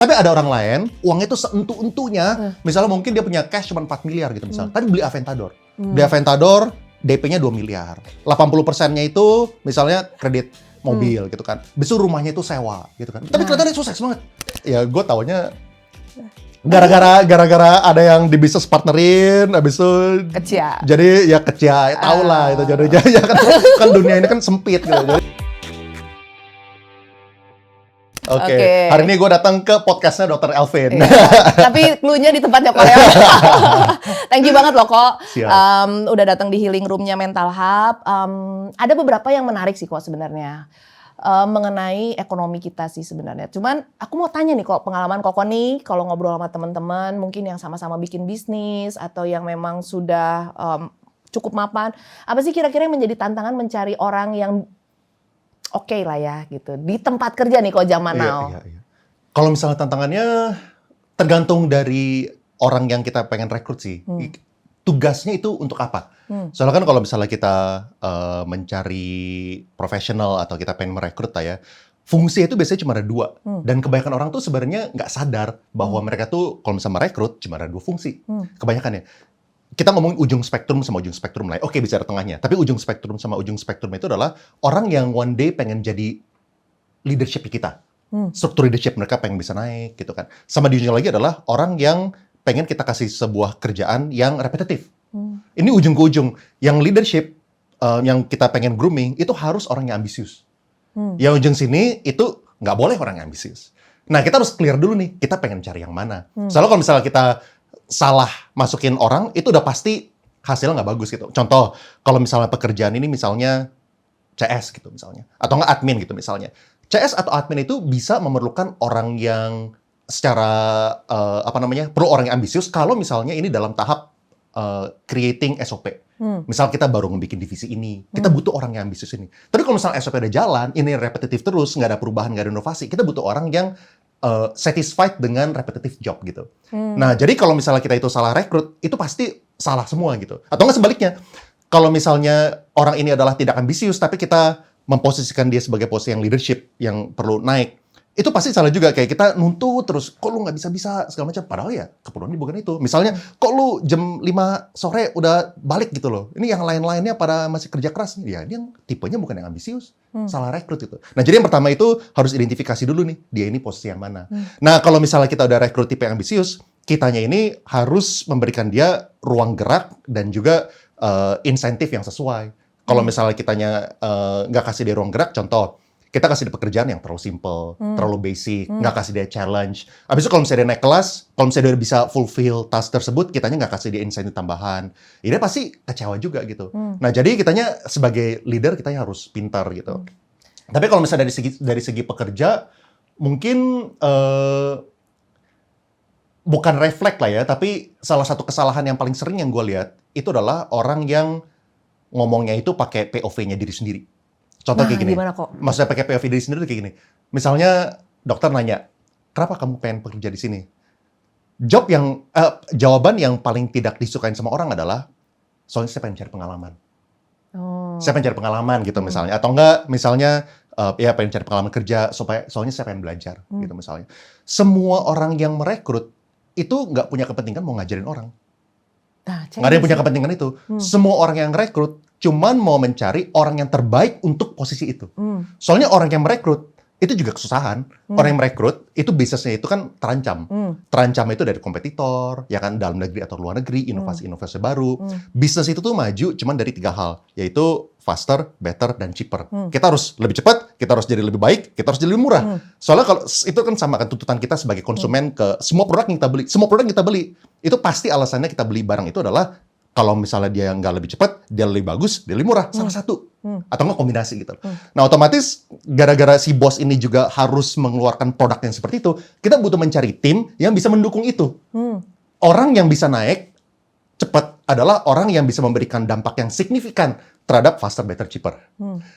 Tapi ada orang lain, uangnya itu seentu-entunya, misalnya mungkin dia punya cash cuma 4 miliar gitu misalnya, tapi beli Aventador. Beli Aventador, DP-nya 2 miliar. 80%-nya itu misalnya kredit mobil gitu kan. Besok rumahnya itu sewa gitu kan. Tapi kelihatannya sukses banget. Ya gue taunya gara-gara ada yang di bisnis partnerin, habis itu Kecia. jadi ya kecia, tau lah itu jadi ya kan dunia ini kan sempit gitu. Jadi, Oke. Hari ini gue datang ke podcastnya Dr. Elvin. Iya. Tapi clue-nya di tempatnya Korea. Thank you banget loh kok. Udah datang di healing room-nya Mental Hub. Ada beberapa yang menarik sih kok sebenarnya. Mengenai ekonomi kita sih sebenarnya. Cuman aku mau tanya nih kok, pengalaman Koko nih kalau ngobrol sama teman-teman mungkin yang sama-sama bikin bisnis atau yang memang sudah cukup mapan. Apa sih kira-kira yang menjadi tantangan mencari orang yang oke lah ya gitu. Di tempat kerja nih kok zaman now. Iya. Kalau misalnya tantangannya tergantung dari orang yang kita pengen rekrut sih. Tugasnya itu untuk apa? Soalnya kan kalau misalnya kita mencari profesional atau kita pengen merekrut ya, fungsi itu biasanya cuma ada 2. Dan kebanyakan orang tuh sebenarnya nggak sadar bahwa mereka tuh kalau misalnya merekrut cuma ada 2 fungsi. Kebanyakan ya. Kita ngomongin ujung spektrum sama ujung spektrum lain. Oke, bisa ada tengahnya. Tapi ujung spektrum sama ujung spektrum itu adalah orang yang one day pengen jadi leadership kita. Struktur leadership mereka pengen bisa naik gitu kan. Sama di ujung lagi adalah orang yang pengen kita kasih sebuah kerjaan yang repetitif. Ini ujung ke ujung. Yang leadership yang kita pengen grooming itu harus orang yang ambisius. Yang ujung sini itu nggak boleh orang yang ambisius. Nah, kita harus clear dulu nih, kita pengen cari yang mana. Soalnya kalau misalnya kita salah masukin orang, itu udah pasti hasilnya nggak bagus gitu. Contoh, kalau misalnya pekerjaan ini misalnya CS gitu misalnya, atau nggak admin gitu misalnya. CS atau admin itu bisa memerlukan orang yang secara perlu orang yang ambisius kalau misalnya ini dalam tahap creating SOP. Misal kita baru ngebikin divisi ini, kita butuh orang yang ambisius ini. Tapi kalau misalnya SOP udah jalan, ini repetitif terus, nggak ada perubahan, nggak ada inovasi, kita butuh orang yang satisfied dengan repetitive job gitu. Nah, jadi kalau misalnya kita itu salah rekrut, itu pasti salah semua gitu. Atau nggak sebaliknya, kalau misalnya orang ini adalah tidak ambisius, tapi kita memposisikan dia sebagai posisi yang leadership, yang perlu naik, itu pasti salah juga. Kayak kita nuntut terus, kok lu nggak bisa-bisa, segala macam. Padahal ya, keperluannya bukan itu. Misalnya, kok lu jam 5 sore udah balik gitu loh. Ini yang lain-lainnya pada masih kerja keras. Ya, ini yang tipenya bukan yang ambisius. Salah rekrut itu. Nah, jadi yang pertama itu harus identifikasi dulu nih, dia ini posisi yang mana. Nah, kalau misalnya kita udah rekrut tipe yang ambisius, kitanya ini harus memberikan dia ruang gerak dan juga insentif yang sesuai. Kalau misalnya kitanya nggak kasih dia ruang gerak, contoh, kita kasih dia pekerjaan yang terlalu simple, terlalu basic, nggak kasih dia challenge. Habis itu kalau misalnya dia naik kelas, kalau misalnya dia bisa fulfill task tersebut, kitanya nggak kasih dia insentif tambahan. Ya dia pasti kecewa juga gitu. Nah, jadi kitanya sebagai leader, kitanya harus pintar gitu. Tapi kalau misalnya dari segi pekerja, mungkin bukan refleks lah ya, tapi salah satu kesalahan yang paling sering yang gue lihat, itu adalah orang yang ngomongnya itu pakai POV-nya diri sendiri. Contoh kayak gini, gimana kok? maksudnya pakai POV diri sendiri tuh kayak gini. Misalnya dokter nanya, kenapa kamu pengen bekerja di sini? Jawaban yang paling tidak disukain sama orang adalah, soalnya saya pengen cari pengalaman. Saya pengen cari pengalaman gitu misalnya. Atau enggak, misalnya, ya pengen cari pengalaman kerja, soalnya saya pengen belajar gitu misalnya. Semua orang yang merekrut, itu nggak punya kepentingan mau ngajarin orang. Nggak ada yang punya kepentingan itu. Semua orang yang rekrut cuman mau mencari orang yang terbaik untuk posisi itu. Soalnya orang yang merekrut itu juga kesusahan. Orang yang merekrut itu bisnisnya itu kan terancam. Terancam itu dari kompetitor, ya kan, dalam negeri atau luar negeri, inovasi-inovasi baru. Bisnis itu tuh maju cuman dari 3 hal, yaitu faster, better, dan cheaper. Kita harus lebih cepat, kita harus jadi lebih baik, kita harus jadi lebih murah. Soalnya kalau itu kan sama kan tuntutan kita sebagai konsumen ke semua produk yang kita beli. Semua produk yang kita beli, itu pasti alasannya kita beli barang itu adalah kalau misalnya dia nggak lebih cepat, dia lebih bagus, dia lebih murah. Salah satu. Atau nggak kombinasi gitu. Nah, otomatis gara-gara si bos ini juga harus mengeluarkan produk yang seperti itu, kita butuh mencari tim yang bisa mendukung itu. Orang yang bisa naik cepat adalah orang yang bisa memberikan dampak yang signifikan terhadap faster, better, cheaper.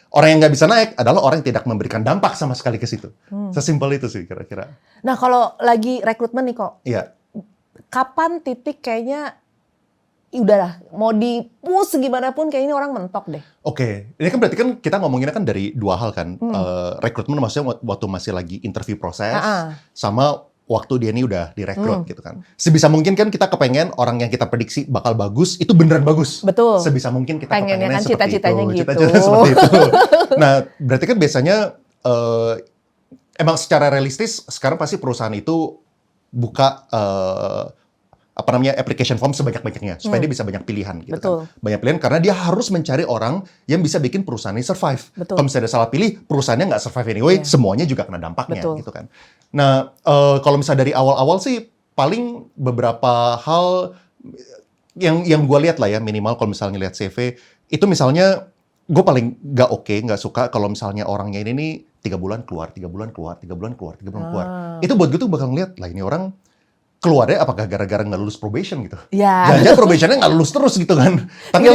Orang yang nggak bisa naik adalah orang yang tidak memberikan dampak sama sekali ke situ. Sesimpel itu sih kira-kira. Nah, kalau lagi rekrutmen nih kok, Iya. kapan titik kayaknya udahlah, mau di-push gimana pun kayak ini orang mentok deh. Oke, ini kan berarti kan kita ngomonginnya kan dari 2 hal kan. Rekrutmen maksudnya waktu masih lagi interview proses, sama waktu dia ini udah direkrut gitu kan. Sebisa mungkin kan kita kepengen orang yang kita prediksi bakal bagus, itu beneran bagus. Betul. Sebisa mungkin kita pengennya kepengennya kan seperti cita-citanya itu. gitu. Cita-cita seperti itu. Nah, berarti kan biasanya emang secara realistis sekarang pasti perusahaan itu buka application form sebanyak-banyaknya supaya dia bisa banyak pilihan gitu Betul. kan. Banyak pilihan karena dia harus mencari orang yang bisa bikin perusahaan ini survive. Betul. Kalau misalnya ada salah pilih, perusahaannya nggak survive anyway, semuanya juga kena dampaknya Betul. gitu kan. Nah, kalau misalnya dari awal-awal sih paling beberapa hal yang gue lihat lah ya, minimal kalau misalnya lihat CV itu misalnya gue paling nggak suka kalau misalnya orangnya ini nih 3 bulan keluar, 3 bulan keluar, 3 bulan keluar, 3 bulan keluar. Itu buat gue tuh bakal ngeliat lah ini orang keluarnya apakah gara-gara nggak lulus probation gitu. Ya. Jangan probationnya nggak lulus terus gitu kan. Tapi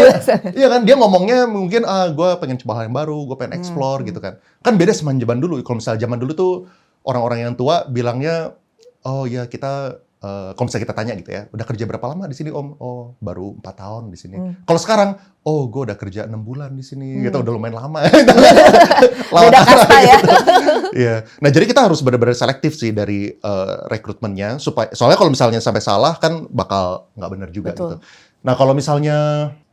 iya kan dia ngomongnya mungkin gue pengen coba hal yang baru, gue pengen explore gitu kan. Kan beda sama zaman dulu. Kalau misalnya zaman dulu tuh orang-orang yang tua bilangnya, oh ya kita kalau misalnya kita tanya gitu ya, udah kerja berapa lama di sini Om? Oh baru 4 tahun di sini. Kalau sekarang, oh gue udah kerja 6 bulan di sini, gitu udah lumayan lama. Beda kasta ya. Iya. Nah jadi kita harus benar-benar selektif sih dari rekrutmennya, supaya soalnya kalau misalnya sampai salah kan bakal nggak benar juga. Betul. Gitu. Nah kalau misalnya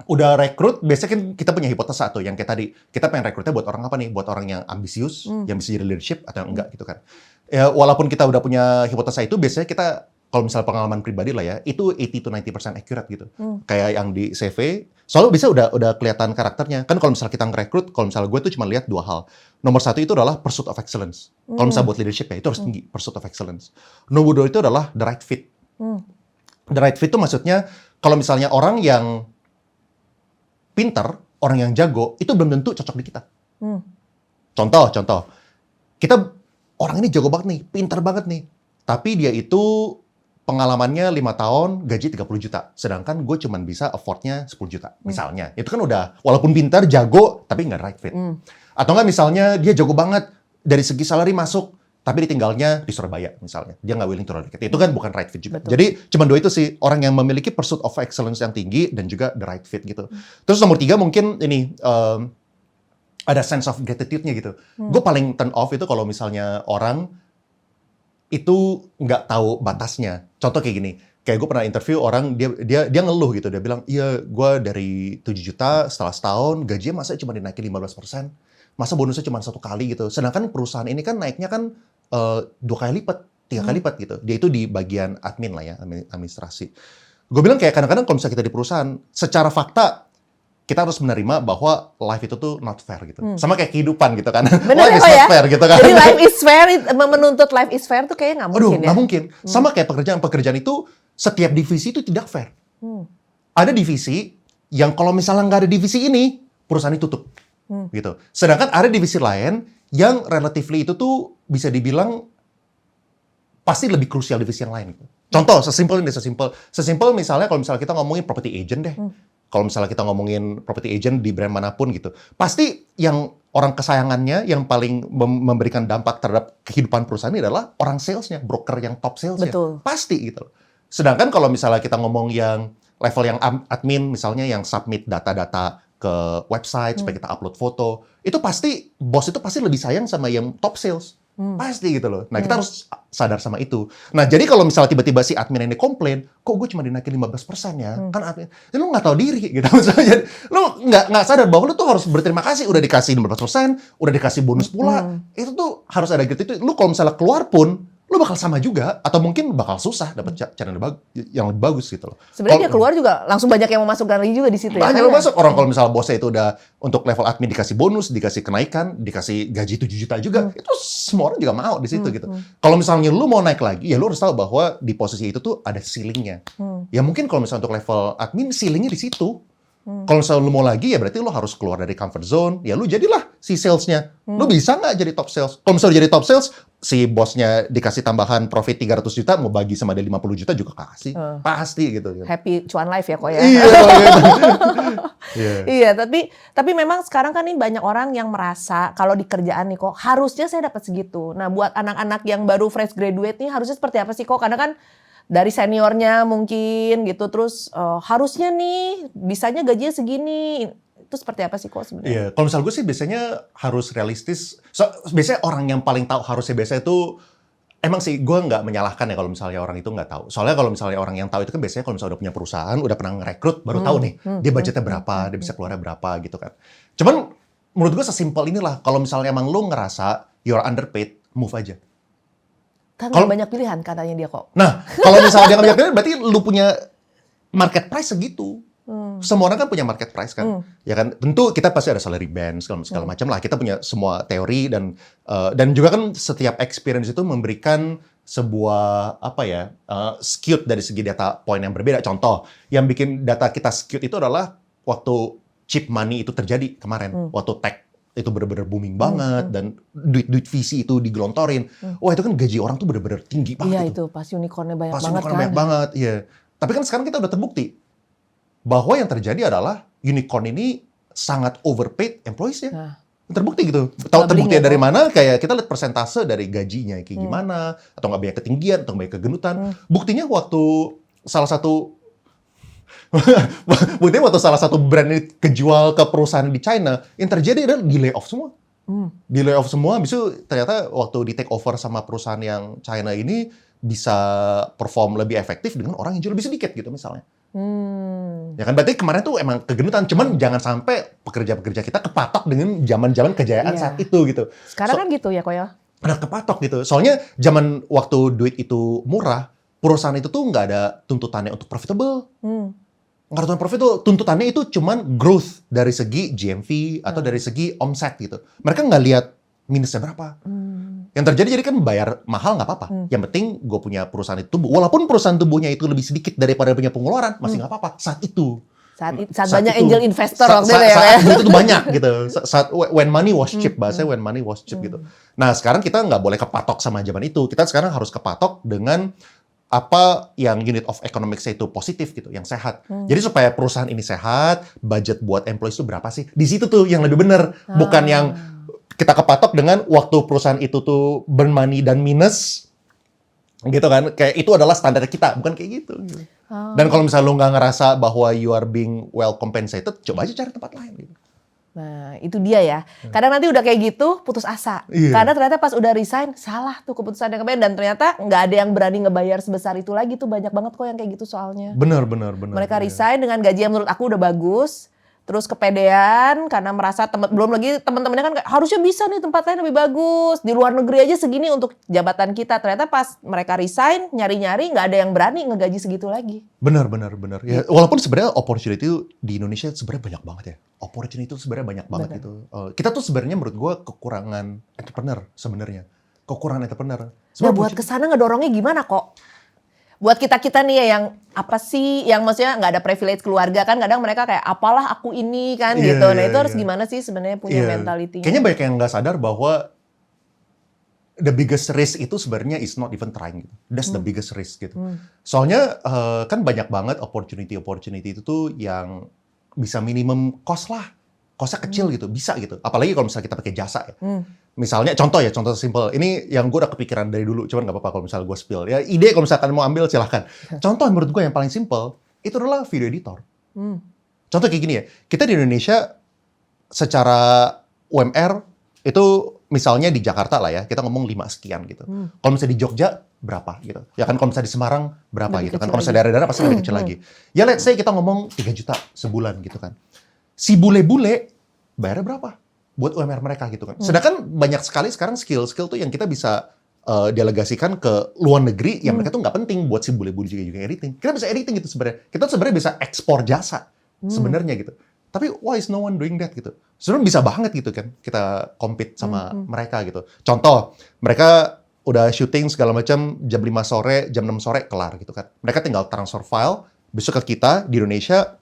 udah rekrut, biasanya kan kita punya hipotesa tuh yang kayak tadi, kita pengen rekrutnya buat orang apa nih? Buat orang yang ambisius, yang bisa jadi leadership atau yang enggak gitu kan. Ya walaupun kita udah punya hipotesa itu, biasanya kita kalau misalnya pengalaman pribadi lah ya, itu 80-90% accurate gitu. Kayak yang di CV, soalnya bisa udah kelihatan karakternya. Kan kalau misalnya kita ngerekrut, kalau misalnya gue tuh cuma lihat 2 hal. Nomor 1 itu adalah pursuit of excellence. Kalau misalnya buat leadership ya, itu harus tinggi, pursuit of excellence. Nomor 2 itu adalah the right fit. The right fit itu maksudnya, kalau misalnya orang yang pinter, orang yang jago, itu belum tentu cocok di kita. Contoh. Kita, orang ini jago banget nih, pinter banget nih. Tapi dia itu pengalamannya 5 tahun, gaji 30 juta. Sedangkan gue cuman bisa afford-nya 10 juta, misalnya. Itu kan udah, walaupun pintar, jago, tapi nggak right fit. Atau nggak misalnya, dia jago banget, dari segi salary masuk, tapi ditinggalnya di Surabaya, misalnya. Dia nggak willing to relocate. Itu kan bukan right fit juga. Betul. Jadi, cuma 2 itu sih, orang yang memiliki pursuit of excellence yang tinggi, dan juga the right fit gitu. Terus nomor 3 mungkin ini, ada sense of gratitude-nya gitu. Gue paling turn off itu kalau misalnya orang itu nggak tahu batasnya. Contoh kayak gini, kayak gue pernah interview orang, dia ngeluh gitu, dia bilang, iya gue dari 7 juta setelah setahun, gajinya masa cuma dinaikin 15%, masa bonusnya cuma 1 kali gitu. Sedangkan perusahaan ini kan naiknya kan 2 kali lipat, 3 kali lipat gitu. Dia itu di bagian admin lah ya, administrasi. Gue bilang kayak kadang-kadang kalau misalnya kita di perusahaan, secara fakta, kita harus menerima bahwa life itu tuh not fair gitu. Sama kayak kehidupan gitu kan. Bener life is ya, not fair gitu kan. Jadi life is fair, menuntut life is fair tuh kayaknya nggak mungkin ya. Nggak mungkin. Sama kayak pekerjaan itu, setiap divisi itu tidak fair. Ada divisi yang kalau misalnya nggak ada divisi ini, perusahaan itu tutup. Gitu. Sedangkan ada divisi lain yang relatively itu tuh bisa dibilang pasti lebih krusial divisi yang lain. Gitu. Contoh, sesimpel misalnya kalau misalnya kita ngomongin property agent deh. Kalau misalnya kita ngomongin property agent di brand manapun gitu, pasti yang orang kesayangannya yang paling memberikan dampak terhadap kehidupan perusahaan ini adalah orang salesnya, broker yang top salesnya. Betul. Pasti gitu. Sedangkan kalau misalnya kita ngomong yang level yang admin, misalnya yang submit data-data ke website supaya kita upload foto, itu pasti bos itu pasti lebih sayang sama yang top sales. Pasti gitu loh. Nah, kita harus sadar sama itu. Nah, jadi kalau misalnya tiba-tiba si admin ini komplain, kok gue cuma dinaikin 15% ya? Kan admin, ya lu nggak tahu diri gitu. Jadi, lu nggak sadar bahwa lu tuh harus berterima kasih udah dikasih 15%, udah dikasih bonus pula. Itu tuh harus ada gitu. Lu kalau misalnya keluar pun, lu bakal sama juga atau mungkin bakal susah dapat cara yang lebih bagus gitu loh. Sebenarnya dia keluar juga langsung banyak yang memasukkan lagi juga di situ ya. Banyak yang masuk. Orang kalau misalnya bosnya itu udah untuk level admin dikasih bonus, dikasih kenaikan, dikasih gaji 7 juta juga, itu semua orang juga mau di situ gitu. Kalau misalnya lu mau naik lagi, ya lu harus tahu bahwa di posisi itu tuh ada ceilingnya. Ya mungkin kalau misalnya untuk level admin ceilingnya di situ. Kalau misalnya lu mau lagi, ya berarti lu harus keluar dari comfort zone. Ya lu jadilah si salesnya. Lu bisa nggak jadi top sales? Kalau misalnya jadi top sales, si bosnya dikasih tambahan profit 300 juta, mau bagi sama dia 50 juta juga kasih. Pasti gitu. Happy cuan life ya kok ya. Iya. Iya, tapi memang sekarang kan nih banyak orang yang merasa kalau di kerjaan nih kok harusnya saya dapat segitu. Nah, buat anak-anak yang baru fresh graduate nih harusnya seperti apa sih kok? Karena kan dari seniornya mungkin gitu, terus harusnya nih bisanya gajinya segini. Itu seperti apa sih kok sebenarnya? Iya, kalau misal gue sih biasanya harus realistis. Biasanya orang yang paling tahu harusnya biasanya itu emang sih gue nggak menyalahkan ya kalau misalnya orang itu nggak tahu. Soalnya kalau misalnya orang yang tahu itu kan biasanya kalau misalnya udah punya perusahaan, udah pernah ngerekrut, baru tahu nih dia budgetnya berapa, dia bisa keluarnya berapa gitu kan. Cuman menurut gue sesimpel inilah, kalau misalnya emang lu ngerasa you're underpaid, move aja. Kan nggak banyak pilihan katanya dia kok. Nah, kalau misalnya dia nggak banyak pilihan, berarti lu punya market price segitu. Semua orang kan punya market price kan, ya kan. Tentu kita pasti ada salary band segala macam lah. Kita punya semua teori dan juga kan setiap experience itu memberikan sebuah skewed dari segi data point yang berbeda. Contoh, yang bikin data kita skewed itu adalah waktu cheap money itu terjadi kemarin, waktu tech itu benar-benar booming banget dan duit VC itu digelontorin. Wah itu kan gaji orang tuh benar-benar tinggi banget. Iya itu pas unicornnya banyak pas banget unicorn kan. banyak banget, iya. Tapi kan sekarang kita udah terbukti bahwa yang terjadi adalah unicorn ini sangat overpaid employees-nya. Nah. Terbukti gitu. Tahu terbukti dari mana? Kayak kita lihat persentase dari gajinya kayak gimana, atau nggak banyak ketinggian, atau nggak banyak kegenutan. Buktinya waktu salah satu brand ini kejual ke perusahaan di China, yang terjadi adalah di layoff semua. Di layoff semua, habis itu ternyata waktu di take over sama perusahaan yang China ini bisa perform lebih efektif dengan orang yang jual lebih sedikit gitu misalnya. Ya kan berarti kemarin tuh emang kegenutan, cuman jangan sampai pekerja-pekerja kita kepatok dengan zaman-zaman kejayaan saat itu gitu. Sekarang kan gitu ya kok ya. Ada kepatok gitu. Soalnya zaman waktu duit itu murah, perusahaan itu tuh nggak ada tuntutannya untuk profitable. Nggak ada profit tuh, tuntutannya itu cuman growth dari segi GMV atau dari segi omset gitu. Mereka nggak lihat minusnya berapa. Yang terjadi jadi kan bayar mahal nggak apa-apa. Yang penting gue punya perusahaan itu tumbuh. Walaupun perusahaan tumbuhnya itu lebih sedikit daripada punya pengeluaran, masih nggak apa-apa saat itu. Saat banyak itu, angel investor waktu itu ya. Saat itu tuh banyak gitu. Saat when money was cheap, bahasanya when money was cheap gitu. Nah sekarang kita nggak boleh kepatok sama zaman itu. Kita sekarang harus kepatok dengan apa yang unit of economics itu positif gitu, yang sehat. Jadi supaya perusahaan ini sehat, budget buat employees itu berapa sih? Di situ tuh yang lebih benar, bukan yang kita kepatok dengan waktu perusahaan itu tuh burn money dan minus, gitu kan? Kayak itu adalah standar kita, bukan kayak gitu. Dan kalau misalnya lo nggak ngerasa bahwa you are being well compensated, coba aja cari tempat lain. Gitu. Nah, itu dia ya. Kadang nanti udah kayak gitu, putus asa. Karena ternyata pas udah resign, salah tuh keputusan yang kemarin. Dan ternyata nggak ada yang berani ngebayar sebesar itu lagi tuh. Banyak banget kok yang kayak gitu soalnya. Benar. Mereka resign dengan gaji yang menurut aku udah bagus. Terus kepedean karena merasa belum lagi teman-temannya kan kayak, harusnya bisa nih tempat lain lebih bagus. Di luar negeri aja segini untuk jabatan kita. Ternyata pas mereka resign, nyari-nyari nggak ada yang berani ngegaji segitu lagi. Benar. Ya, walaupun sebenarnya opportunity di Indonesia sebenarnya banyak banget ya. Opportunity itu sebenarnya banyak banget gitu. Kita tuh sebenarnya menurut gue kekurangan entrepreneur sebenarnya. Kekurangan entrepreneur. Nah buat kesana ngedorongnya gimana kok? Buat kita-kita nih ya yang apa sih, yang maksudnya nggak ada privilege keluarga kan, kadang mereka kayak apalah aku ini kan gitu. Nah itu harus gimana sih sebenarnya punya mentality? Kayaknya banyak yang nggak sadar bahwa the biggest risk itu sebenarnya is not even trying. Gitu. That's the biggest risk gitu. Soalnya kan banyak banget opportunity itu tuh yang bisa minimum cost lah. Costnya kecil gitu, bisa gitu. Apalagi kalau misalnya kita pakai jasa ya. Misalnya, contoh simple. Ini yang gue udah kepikiran dari dulu, cuman nggak apa-apa kalau misalnya gue spill. Ya ide kalau misalkan mau ambil silahkan. Contoh menurut gue yang paling simple, itu adalah video editor. Contoh kayak gini ya, kita di Indonesia secara UMR itu misalnya di Jakarta lah ya, kita ngomong 5 sekian gitu. Kalau misalnya di Jogja, berapa gitu. Ya kan kalau misalnya di Semarang, berapa lebih gitu kan. kecil Kalau misalnya daerah-daerah pasti lebih kecil lagi. Ya let's say kita ngomong 3 juta sebulan gitu kan. Si bule-bule bayarnya berapa buat UMR mereka gitu kan. Sedangkan banyak sekali sekarang skill tuh yang kita bisa delegasikan ke luar negeri yang mereka tuh nggak penting buat si bule-bule juga editing. Kita bisa editing gitu sebenarnya. Kita sebenarnya bisa ekspor jasa sebenarnya gitu. Tapi why is no one doing that gitu? Sebenarnya bisa banget gitu kan kita compete sama mereka gitu. Contoh, mereka udah syuting segala macam jam 5 sore, jam 6 sore kelar gitu kan. Mereka tinggal transfer file besok ke kita di Indonesia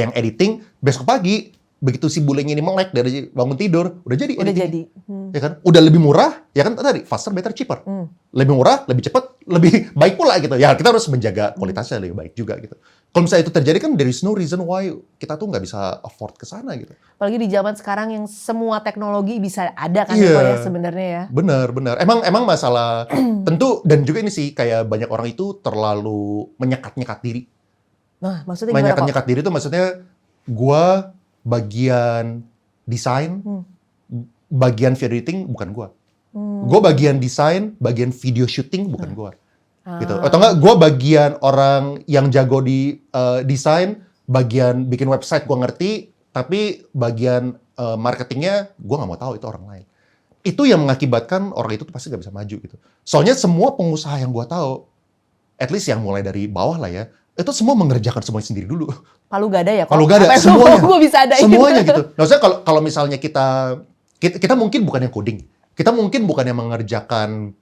yang editing, besok pagi begitu si bulenya ini melek dari bangun tidur, udah jadi editing. Ya kan? Udah lebih murah, ya kan tadi faster, better, cheaper. Lebih murah, lebih cepat, lebih baik pula gitu. Ya kita harus menjaga kualitasnya lebih baik juga gitu. Kalau misalnya itu terjadi kan there is no reason why kita tuh nggak bisa afford ke sana gitu. Apalagi di zaman sekarang yang semua teknologi bisa ada kan ya sebenarnya ya. Benar. Emang masalah tentu dan juga ini sih kayak banyak orang itu terlalu menyekat-nyekat diri. Nah, maksudnya gimana kok? Menyekat diri itu maksudnya gua bagian desain, bagian video editing bukan gua. Gue bagian desain, bagian video shooting bukan gue. Gitu. Atau enggak, gue bagian orang yang jago di desain, bagian bikin website gue ngerti, tapi bagian marketingnya gue nggak mau tahu, itu orang lain. Itu yang mengakibatkan orang itu tuh pasti nggak bisa maju gitu. Soalnya semua pengusaha yang gue tahu, at least yang mulai dari bawah lah ya, itu semua mengerjakan semuanya sendiri dulu. Palu gada ya? Palu gada, semuanya. Gue bisa adain. Semuanya gitu. Maksudnya kalau misalnya kita mungkin bukan yang coding, kita mungkin bukan yang mengerjakan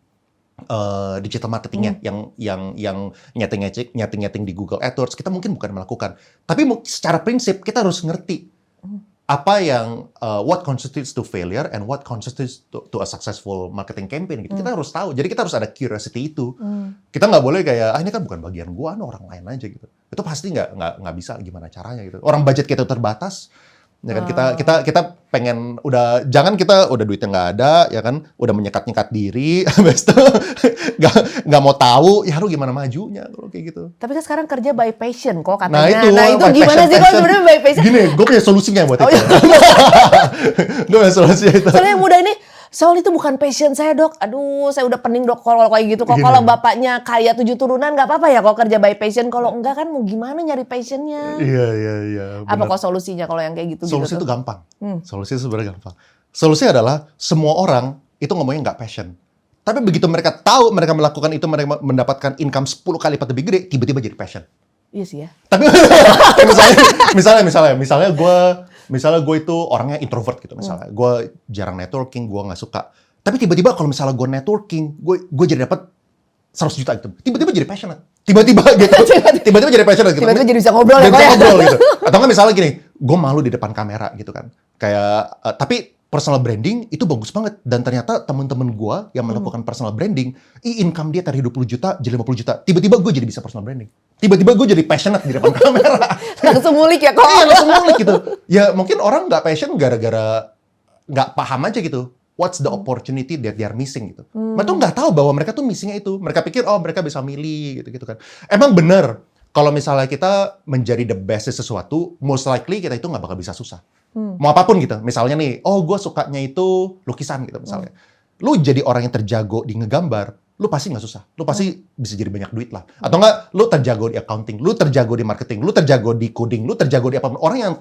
digital marketingnya, yang nyeting di Google AdWords, kita mungkin bukan melakukan. Tapi secara prinsip kita harus ngerti apa yang what constitutes to failure and what constitutes to a successful marketing campaign gitu. Kita harus tahu. Jadi kita harus ada curiosity itu. Kita nggak boleh kayak ini kan bukan bagian gua, orang lain aja gitu. Itu pasti nggak bisa gimana caranya gitu. Orang budget kita terbatas. Ya kan kita pengen jangan kita udah duitnya nggak ada ya kan, udah menyekat diri habis itu nggak mau tahu ya, lu gimana majunya kalau kayak gitu. Tapi kan sekarang kerja by passion kok katanya. Nah itu gimana sih kok sebenarnya by passion? Gini, gue punya solusinya buat itu. Gue punya solusinya itu. Soalnya yang muda ini, soal itu bukan passion saya dok. Aduh, saya udah pening dok kalau kayak gitu. Kalau bapaknya kaya 7 turunan nggak apa-apa ya kalau kerja by passion. Kalau enggak kan mau gimana nyari passionnya? Iya. Apa kok solusinya kalau yang kayak gitu? Solusi itu gampang. Solusi itu sebenarnya gampang. Solusi adalah semua orang itu ngomongnya nggak passion. Tapi begitu mereka tahu mereka melakukan itu, mereka mendapatkan income 10 kali lipat lebih gede, tiba-tiba jadi passion. Iya sih ya. Tapi misalnya gue itu orangnya introvert gitu misalnya. Gue jarang networking, gue nggak suka. Tapi tiba-tiba kalau misalnya gue networking, gue jadi dapat 100 juta gitu. Tiba-tiba jadi passionate. Tiba-tiba jadi passionate gitu. Tiba-tiba jadi bisa ngobrol ya. Bisa ngobrol gitu. Atau nggak misalnya gini, gue malu di depan kamera gitu kan. Kayak tapi personal branding itu bagus banget, dan ternyata teman-teman gue yang melakukan personal branding, income dia dari 20 juta jadi 50 juta. Tiba-tiba gue jadi bisa personal branding. Tiba-tiba gue jadi passionate di depan kamera. Langsung ngulik ya kok. Iya, langsung ngulik gitu. Ya mungkin orang nggak passion gara-gara nggak paham aja gitu. What's the opportunity that they are missing gitu. Mereka tuh nggak tahu bahwa mereka tuh missingnya itu. Mereka pikir mereka bisa milih gitu kan. Emang bener kalau misalnya kita menjadi the best di sesuatu, most likely kita itu nggak bakal bisa susah. Mau apapun gitu. Misalnya nih, gue sukanya itu lukisan gitu misalnya. Lu jadi orang yang terjago di ngegambar, lu pasti nggak susah. Lu pasti bisa jadi banyak duit lah. Atau nggak, lu terjago di accounting, lu terjago di marketing, lu terjago di coding, lu terjago di apapun. Orang yang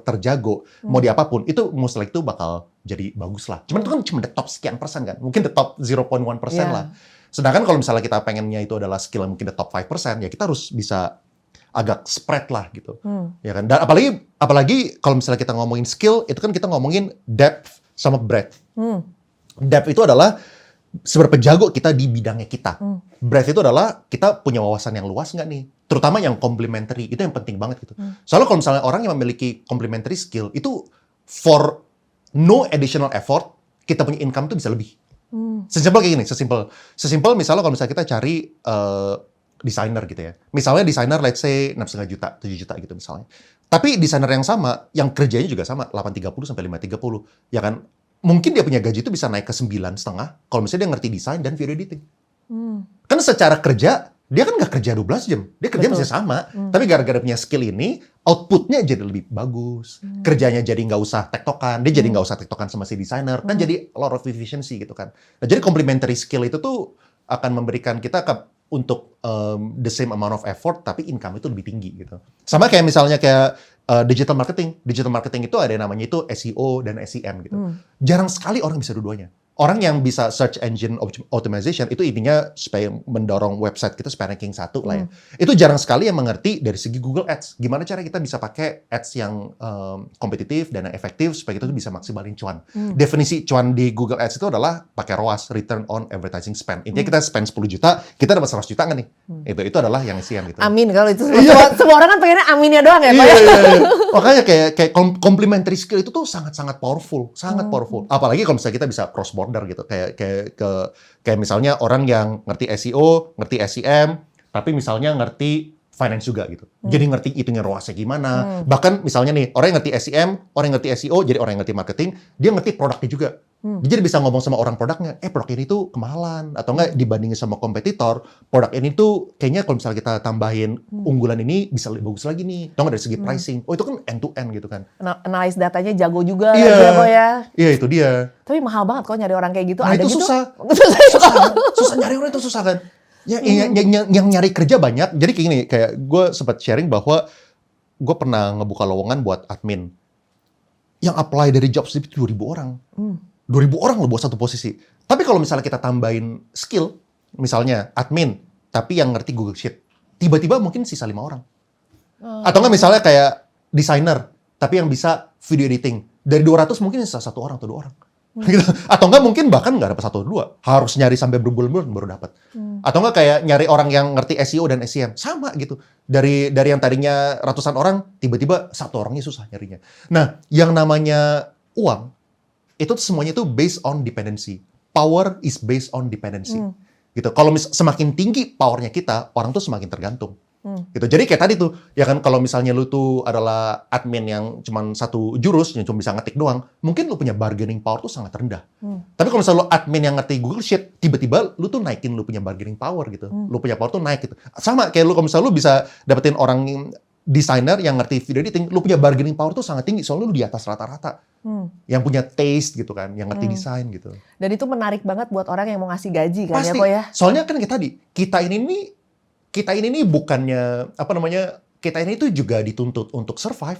terjago, mau di apapun, itu most likely itu bakal jadi bagus lah. Cuman itu kan cuma the top sekian persen kan. Mungkin the top 0.1% lah. Sedangkan kalau misalnya kita pengennya itu adalah skill yang mungkin the top 5%, ya kita harus bisa agak spread lah gitu. Ya kan? Dan apalagi kalau misalnya kita ngomongin skill, itu kan kita ngomongin depth sama breadth. Depth itu adalah seberapa jago kita di bidangnya kita. Breadth itu adalah kita punya wawasan yang luas nggak nih? Terutama yang complementary, itu yang penting banget gitu. Soalnya kalau misalnya orang yang memiliki complementary skill, itu for no additional effort, kita punya income tuh bisa lebih. Sesimpel kayak gini, sesimpel misalnya kalau misalnya kita cari desainer gitu ya. Misalnya desainer let's say 6,5 juta, 7 juta gitu misalnya. Tapi desainer yang sama, yang kerjanya juga sama, 830 sampai 530. Ya kan? Mungkin dia punya gaji itu bisa naik ke 9,5 kalau misalnya dia ngerti desain dan video editing. Kan secara kerja, dia kan nggak kerja 12 jam. Dia kerja masih sama. Tapi gara-gara punya skill ini, outputnya jadi lebih bagus. Kerjanya jadi nggak usah tektokan. Dia jadi nggak usah tektokan sama si desainer. Kan jadi a lot of efficiency gitu kan. Nah, jadi complementary skill itu tuh akan memberikan kita untuk the same amount of effort, tapi income itu lebih tinggi gitu. Sama kayak misalnya kayak digital marketing. Digital marketing itu ada yang namanya itu SEO dan SEM gitu. Jarang sekali orang bisa dua-duanya. Orang yang bisa search engine optimization itu intinya supaya mendorong website kita supaya ranking 1 lah ya. Itu jarang sekali yang mengerti dari segi Google Ads. Gimana cara kita bisa pakai ads yang kompetitif dan yang efektif supaya kita tuh bisa maksimalin cuan. Definisi cuan di Google Ads itu adalah pakai ROAS, Return on Advertising Spend. Intinya kita spend 10 juta, kita dapat 100 juta nggak nih? Itu adalah yang SEM gitu. Amin kalau itu. Semua orang kan pengennya aminnya doang ya Pak. Iya. Makanya kayak complementary skill itu tuh sangat-sangat powerful, sangat powerful. Apalagi kalau misalnya kita bisa cross border gitu, kayak misalnya orang yang ngerti SEO, ngerti SEM, tapi misalnya ngerti finance juga gitu. Jadi ngerti hitungnya ROAS-nya gimana. Bahkan misalnya nih, orang yang ngerti SEM, orang yang ngerti SEO, jadi orang yang ngerti marketing, dia ngerti produknya juga. Dia jadi bisa ngomong sama orang produknya, produk ini tuh kemahalan. Atau enggak dibandingin sama kompetitor, produk ini tuh kayaknya kalau misalnya kita tambahin unggulan ini bisa lebih bagus lagi nih. Atau enggak dari segi pricing. Oh itu kan end to end gitu kan. Analyze datanya jago juga Iya. ya, kok ya. Iya itu dia. Tapi mahal banget kok nyari orang kayak gitu. Nah Ada itu gitu. susah. Susah nyari orang itu susah kan. Yang nyari kerja banyak. Jadi kayak gini, kayak gue sempat sharing bahwa gue pernah ngebuka lowongan buat admin. Yang apply dari job slip itu 2.000 orang. 2.000 orang loh buat satu posisi. Tapi kalau misalnya kita tambahin skill, misalnya admin, tapi yang ngerti Google Sheet, tiba-tiba mungkin sisa 5 orang. Atau nggak misalnya kayak desainer, tapi yang bisa video editing. Dari 200 mungkin sisa 1 orang atau 2 orang. Gitu. Atau enggak mungkin bahkan nggak dapat 1 atau 2. Harus nyari sampai berbulan-bulan baru dapat. Atau enggak kayak nyari orang yang ngerti SEO dan SEM. Sama gitu. Dari yang tadinya ratusan orang, tiba-tiba 1 orangnya susah nyarinya. Nah, yang namanya uang, itu semuanya itu based on dependency. Power is based on dependency. Gitu. Kalau semakin tinggi powernya kita, orang tuh semakin tergantung. Gitu. Jadi kayak tadi tuh, ya kan kalau misalnya lu tuh adalah admin yang cuman satu jurus, yang cuma bisa ngetik doang, mungkin lu punya bargaining power tuh sangat rendah. Tapi kalau misalnya lu admin yang ngerti Google Sheet, tiba-tiba lu tuh naikin lu punya bargaining power gitu. Lu punya power tuh naik gitu. Sama kayak lu kalau misalnya lu bisa dapetin orang desainer yang ngerti video editing, lu punya bargaining power tuh sangat tinggi, soalnya lu di atas rata-rata. Yang punya taste gitu kan, yang ngerti desain gitu. Dan itu menarik banget buat orang yang mau ngasih gaji kan. Pasti. Ya kok ya. Soalnya kan kayak tadi, kita ini nih bukannya, kita ini tuh juga dituntut untuk survive.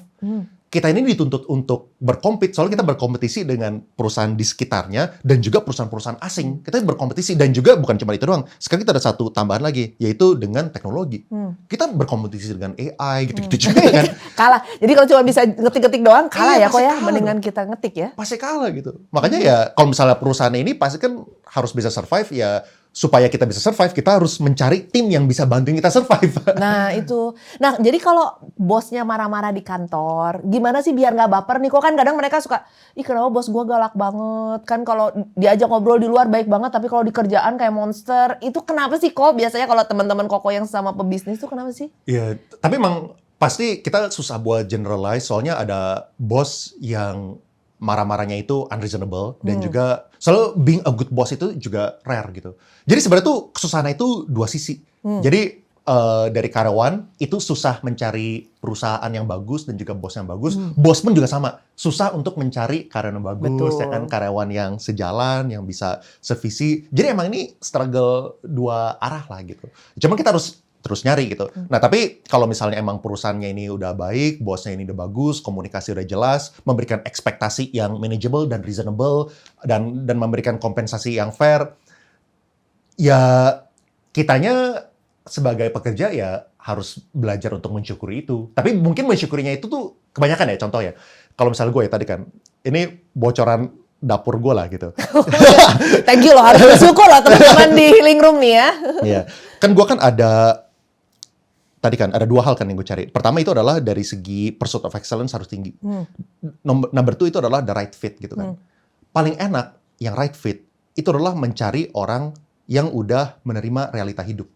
Kita ini dituntut untuk berkompet, soalnya kita berkompetisi dengan perusahaan di sekitarnya dan juga perusahaan-perusahaan asing. Kita berkompetisi dan juga bukan cuma itu doang. Sekarang kita ada satu tambahan lagi, yaitu dengan teknologi. Kita berkompetisi dengan AI gitu-gitu juga kan. Kalah. Jadi kalau cuma bisa ngetik-ngetik doang, kalah ya kok ya. kalah. Mendingan kita ngetik ya. Pasti kalah gitu. Makanya ya kalau misalnya perusahaan ini pasti kan harus bisa survive ya. Supaya kita bisa survive, kita harus mencari tim yang bisa bantuin kita survive. Nah itu. Nah jadi kalau bosnya marah-marah di kantor, gimana sih biar nggak baper nih? Kok kan kadang mereka suka, ih kenapa bos gue galak banget? Kan kalau diajak ngobrol di luar baik banget, tapi kalau di kerjaan kayak monster. Itu kenapa sih kok? Biasanya kalau teman-teman Koko yang sama pebisnis tuh kenapa sih? Iya, tapi emang pasti kita susah buat generalize, soalnya ada bos yang marah-marahnya itu unreasonable dan juga selalu being a good boss itu juga rare gitu. Jadi sebenarnya tuh kesusahan itu dua sisi. Jadi dari karyawan itu susah mencari perusahaan yang bagus dan juga bos yang bagus. Bos pun juga sama, susah untuk mencari karyawan yang bagus, ya kan, karyawan yang sejalan, yang bisa sevisi. Jadi emang ini struggle dua arah lah gitu. Cuma kita harus terus nyari gitu. Nah tapi kalau misalnya emang perusahaannya ini udah baik, bosnya ini udah bagus, komunikasi udah jelas, memberikan ekspektasi yang manageable dan reasonable, dan memberikan kompensasi yang fair, ya kitanya sebagai pekerja ya harus belajar untuk mensyukuri itu. Tapi mungkin mensyukurinya itu tuh kebanyakan ya, contoh ya. Kalau misalnya gue ya tadi kan, ini bocoran dapur gue lah gitu. Thank you loh, harus bersyukur loh teman-teman di Healing Room nih ya. Iya, kan gue kan tadi kan ada 2 hal kan yang gue cari. Pertama itu adalah dari segi pursuit of excellence harus tinggi. Number 2 itu adalah the right fit gitu kan. Paling enak yang right fit itu adalah mencari orang yang udah menerima realita hidup.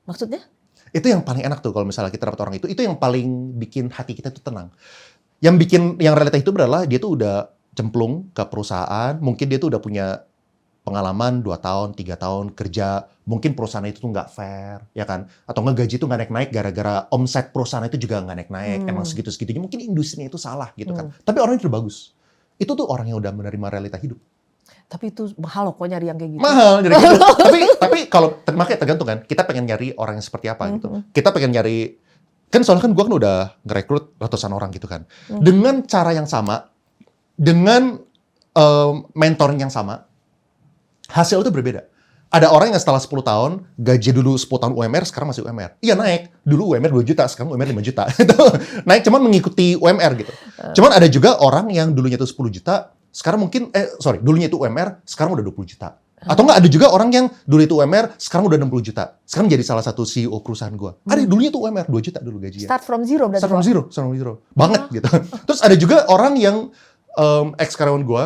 Maksudnya? Itu yang paling enak tuh kalau misalnya kita dapat orang itu yang paling bikin hati kita tuh tenang. Yang realita hidup adalah dia tuh udah cemplung ke perusahaan, mungkin dia tuh udah punya pengalaman 2 tahun, 3 tahun kerja, mungkin perusahaan itu tuh nggak fair, ya kan? Atau nggak gaji tuh nggak naik-naik gara-gara omset perusahaan itu juga nggak naik-naik, emang segitu-segitunya, mungkin industrinya itu salah gitu kan. Tapi orangnya itu bagus. Itu tuh orang yang udah menerima realita hidup. Tapi itu mahal loh kok nyari yang kayak gitu. Mahal nyari gitu. tapi kalau makanya tergantung kan, kita pengen nyari orang yang seperti apa gitu. Kita pengen nyari, kan soalnya kan gue kan udah ngerekrut ratusan orang gitu kan. Dengan cara yang sama, dengan mentoring yang sama, hasil itu berbeda. Ada orang yang setelah 10 tahun, gaji dulu 10 tahun UMR, sekarang masih UMR. Iya naik. Dulu UMR 2 juta, sekarang UMR 5 juta. Naik cuman mengikuti UMR gitu. Cuman ada juga orang yang dulunya itu 10 juta, sekarang mungkin, dulunya itu UMR, sekarang udah 20 juta. Atau enggak ada juga orang yang dulu itu UMR, sekarang udah 60 juta. Sekarang jadi salah satu CEO perusahaan gua. Ada dulunya tuh UMR 2 juta dulu gajinya. Start from zero berarti. Start from zero. Banget gitu. Terus ada juga orang yang ex-karyawan gue,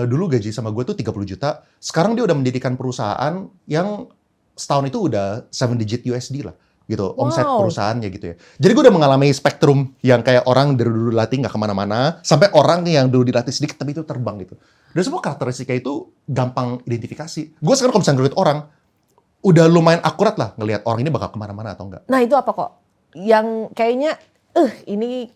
dulu gaji sama gue tuh 30 juta. Sekarang dia udah mendirikan perusahaan yang setahun itu udah 7 digit USD lah. gitu, omset perusahaannya gitu ya. Jadi gue udah mengalami spektrum yang kayak orang dari dulu dilatih nggak kemana-mana, sampai orang yang dulu dilatih sedikit tapi itu terbang gitu. Dan semua karakteristika itu gampang identifikasi. Gue sekarang kalau misalnya ngeliat orang, udah lumayan akurat lah ngelihat orang ini bakal kemana-mana atau enggak. Nah itu apa kok? Yang kayaknya, ini...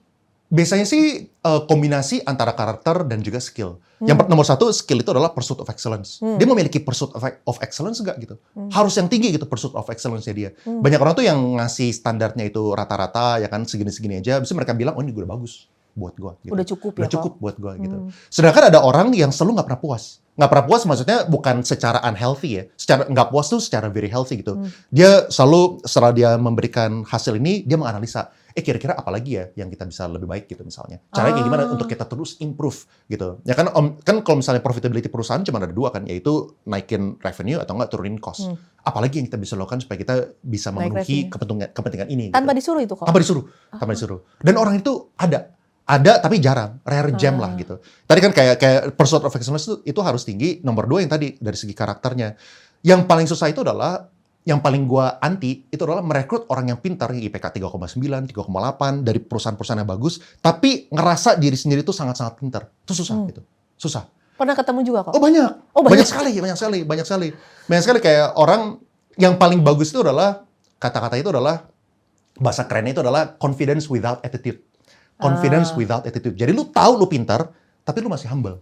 Biasanya sih kombinasi antara karakter dan juga skill. Yang nomor satu, skill itu adalah pursuit of excellence. Dia memiliki pursuit of excellence enggak gitu. Harus yang tinggi gitu pursuit of excellence-nya dia. Banyak orang tuh yang ngasih standarnya itu rata-rata, ya kan segini-segini aja. Bisa mereka bilang, oh ini udah bagus buat gua. Gitu. Udah cukup ya udah cukup buat gua gitu. Sedangkan ada orang yang selalu nggak pernah puas. Nggak pernah puas maksudnya bukan secara unhealthy ya. Secara nggak puas tuh secara very healthy gitu. Dia selalu setelah dia memberikan hasil ini, dia menganalisa, kira-kira apa lagi ya yang kita bisa lebih baik gitu misalnya. Caranya kayak gimana untuk kita terus improve gitu. Ya kan kan kalau misalnya profitability perusahaan cuma ada dua kan, yaitu naikin revenue atau enggak turunin cost. Apalagi yang kita bisa lakukan supaya kita bisa memenuhi kepentingan ini. Tanpa gitu. disuruh itu kok? Tanpa disuruh. Dan orang itu ada tapi jarang, rare gem lah gitu. Tadi kan kayak pursuit of excellence itu harus tinggi. Nomor 2 yang tadi dari segi karakternya. Yang paling susah itu adalah yang paling gua anti itu adalah merekrut orang yang pintar, yang IPK 3,9, 3,8 dari perusahaan-perusahaan yang bagus, tapi ngerasa diri sendiri itu sangat-sangat pintar. Itu susah gitu. Susah. Pernah ketemu juga kok? Oh banyak. Banyak Banyak sekali kayak orang yang paling bagus itu adalah kata-kata itu adalah bahasa kerennya itu adalah confidence without attitude. Confidence without attitude. Jadi lu tahu lu pintar, tapi lu masih humble.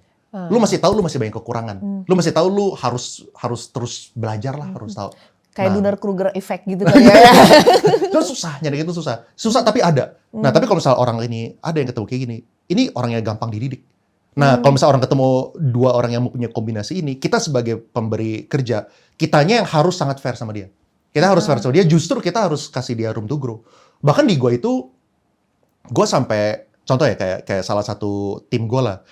Lu masih tahu lu masih banyak kekurangan. Lu masih tahu lu harus terus belajar lah, harus tahu. Kayak Dunning-Kruger effect gitu kan ya. Itu susah, nyari itu susah. Susah tapi ada. Nah, tapi kalau misalnya orang ini ada yang ketemu kayak gini, ini orang yang gampang dididik. Nah, kalau misalnya orang ketemu dua orang yang mempunyai kombinasi ini, kita sebagai pemberi kerja, kitanya yang harus sangat fair sama dia. Kita harus fair sama dia, justru kita harus kasih dia room to grow. Bahkan di gue itu, gue sampai, contoh ya kayak salah satu tim gue lah,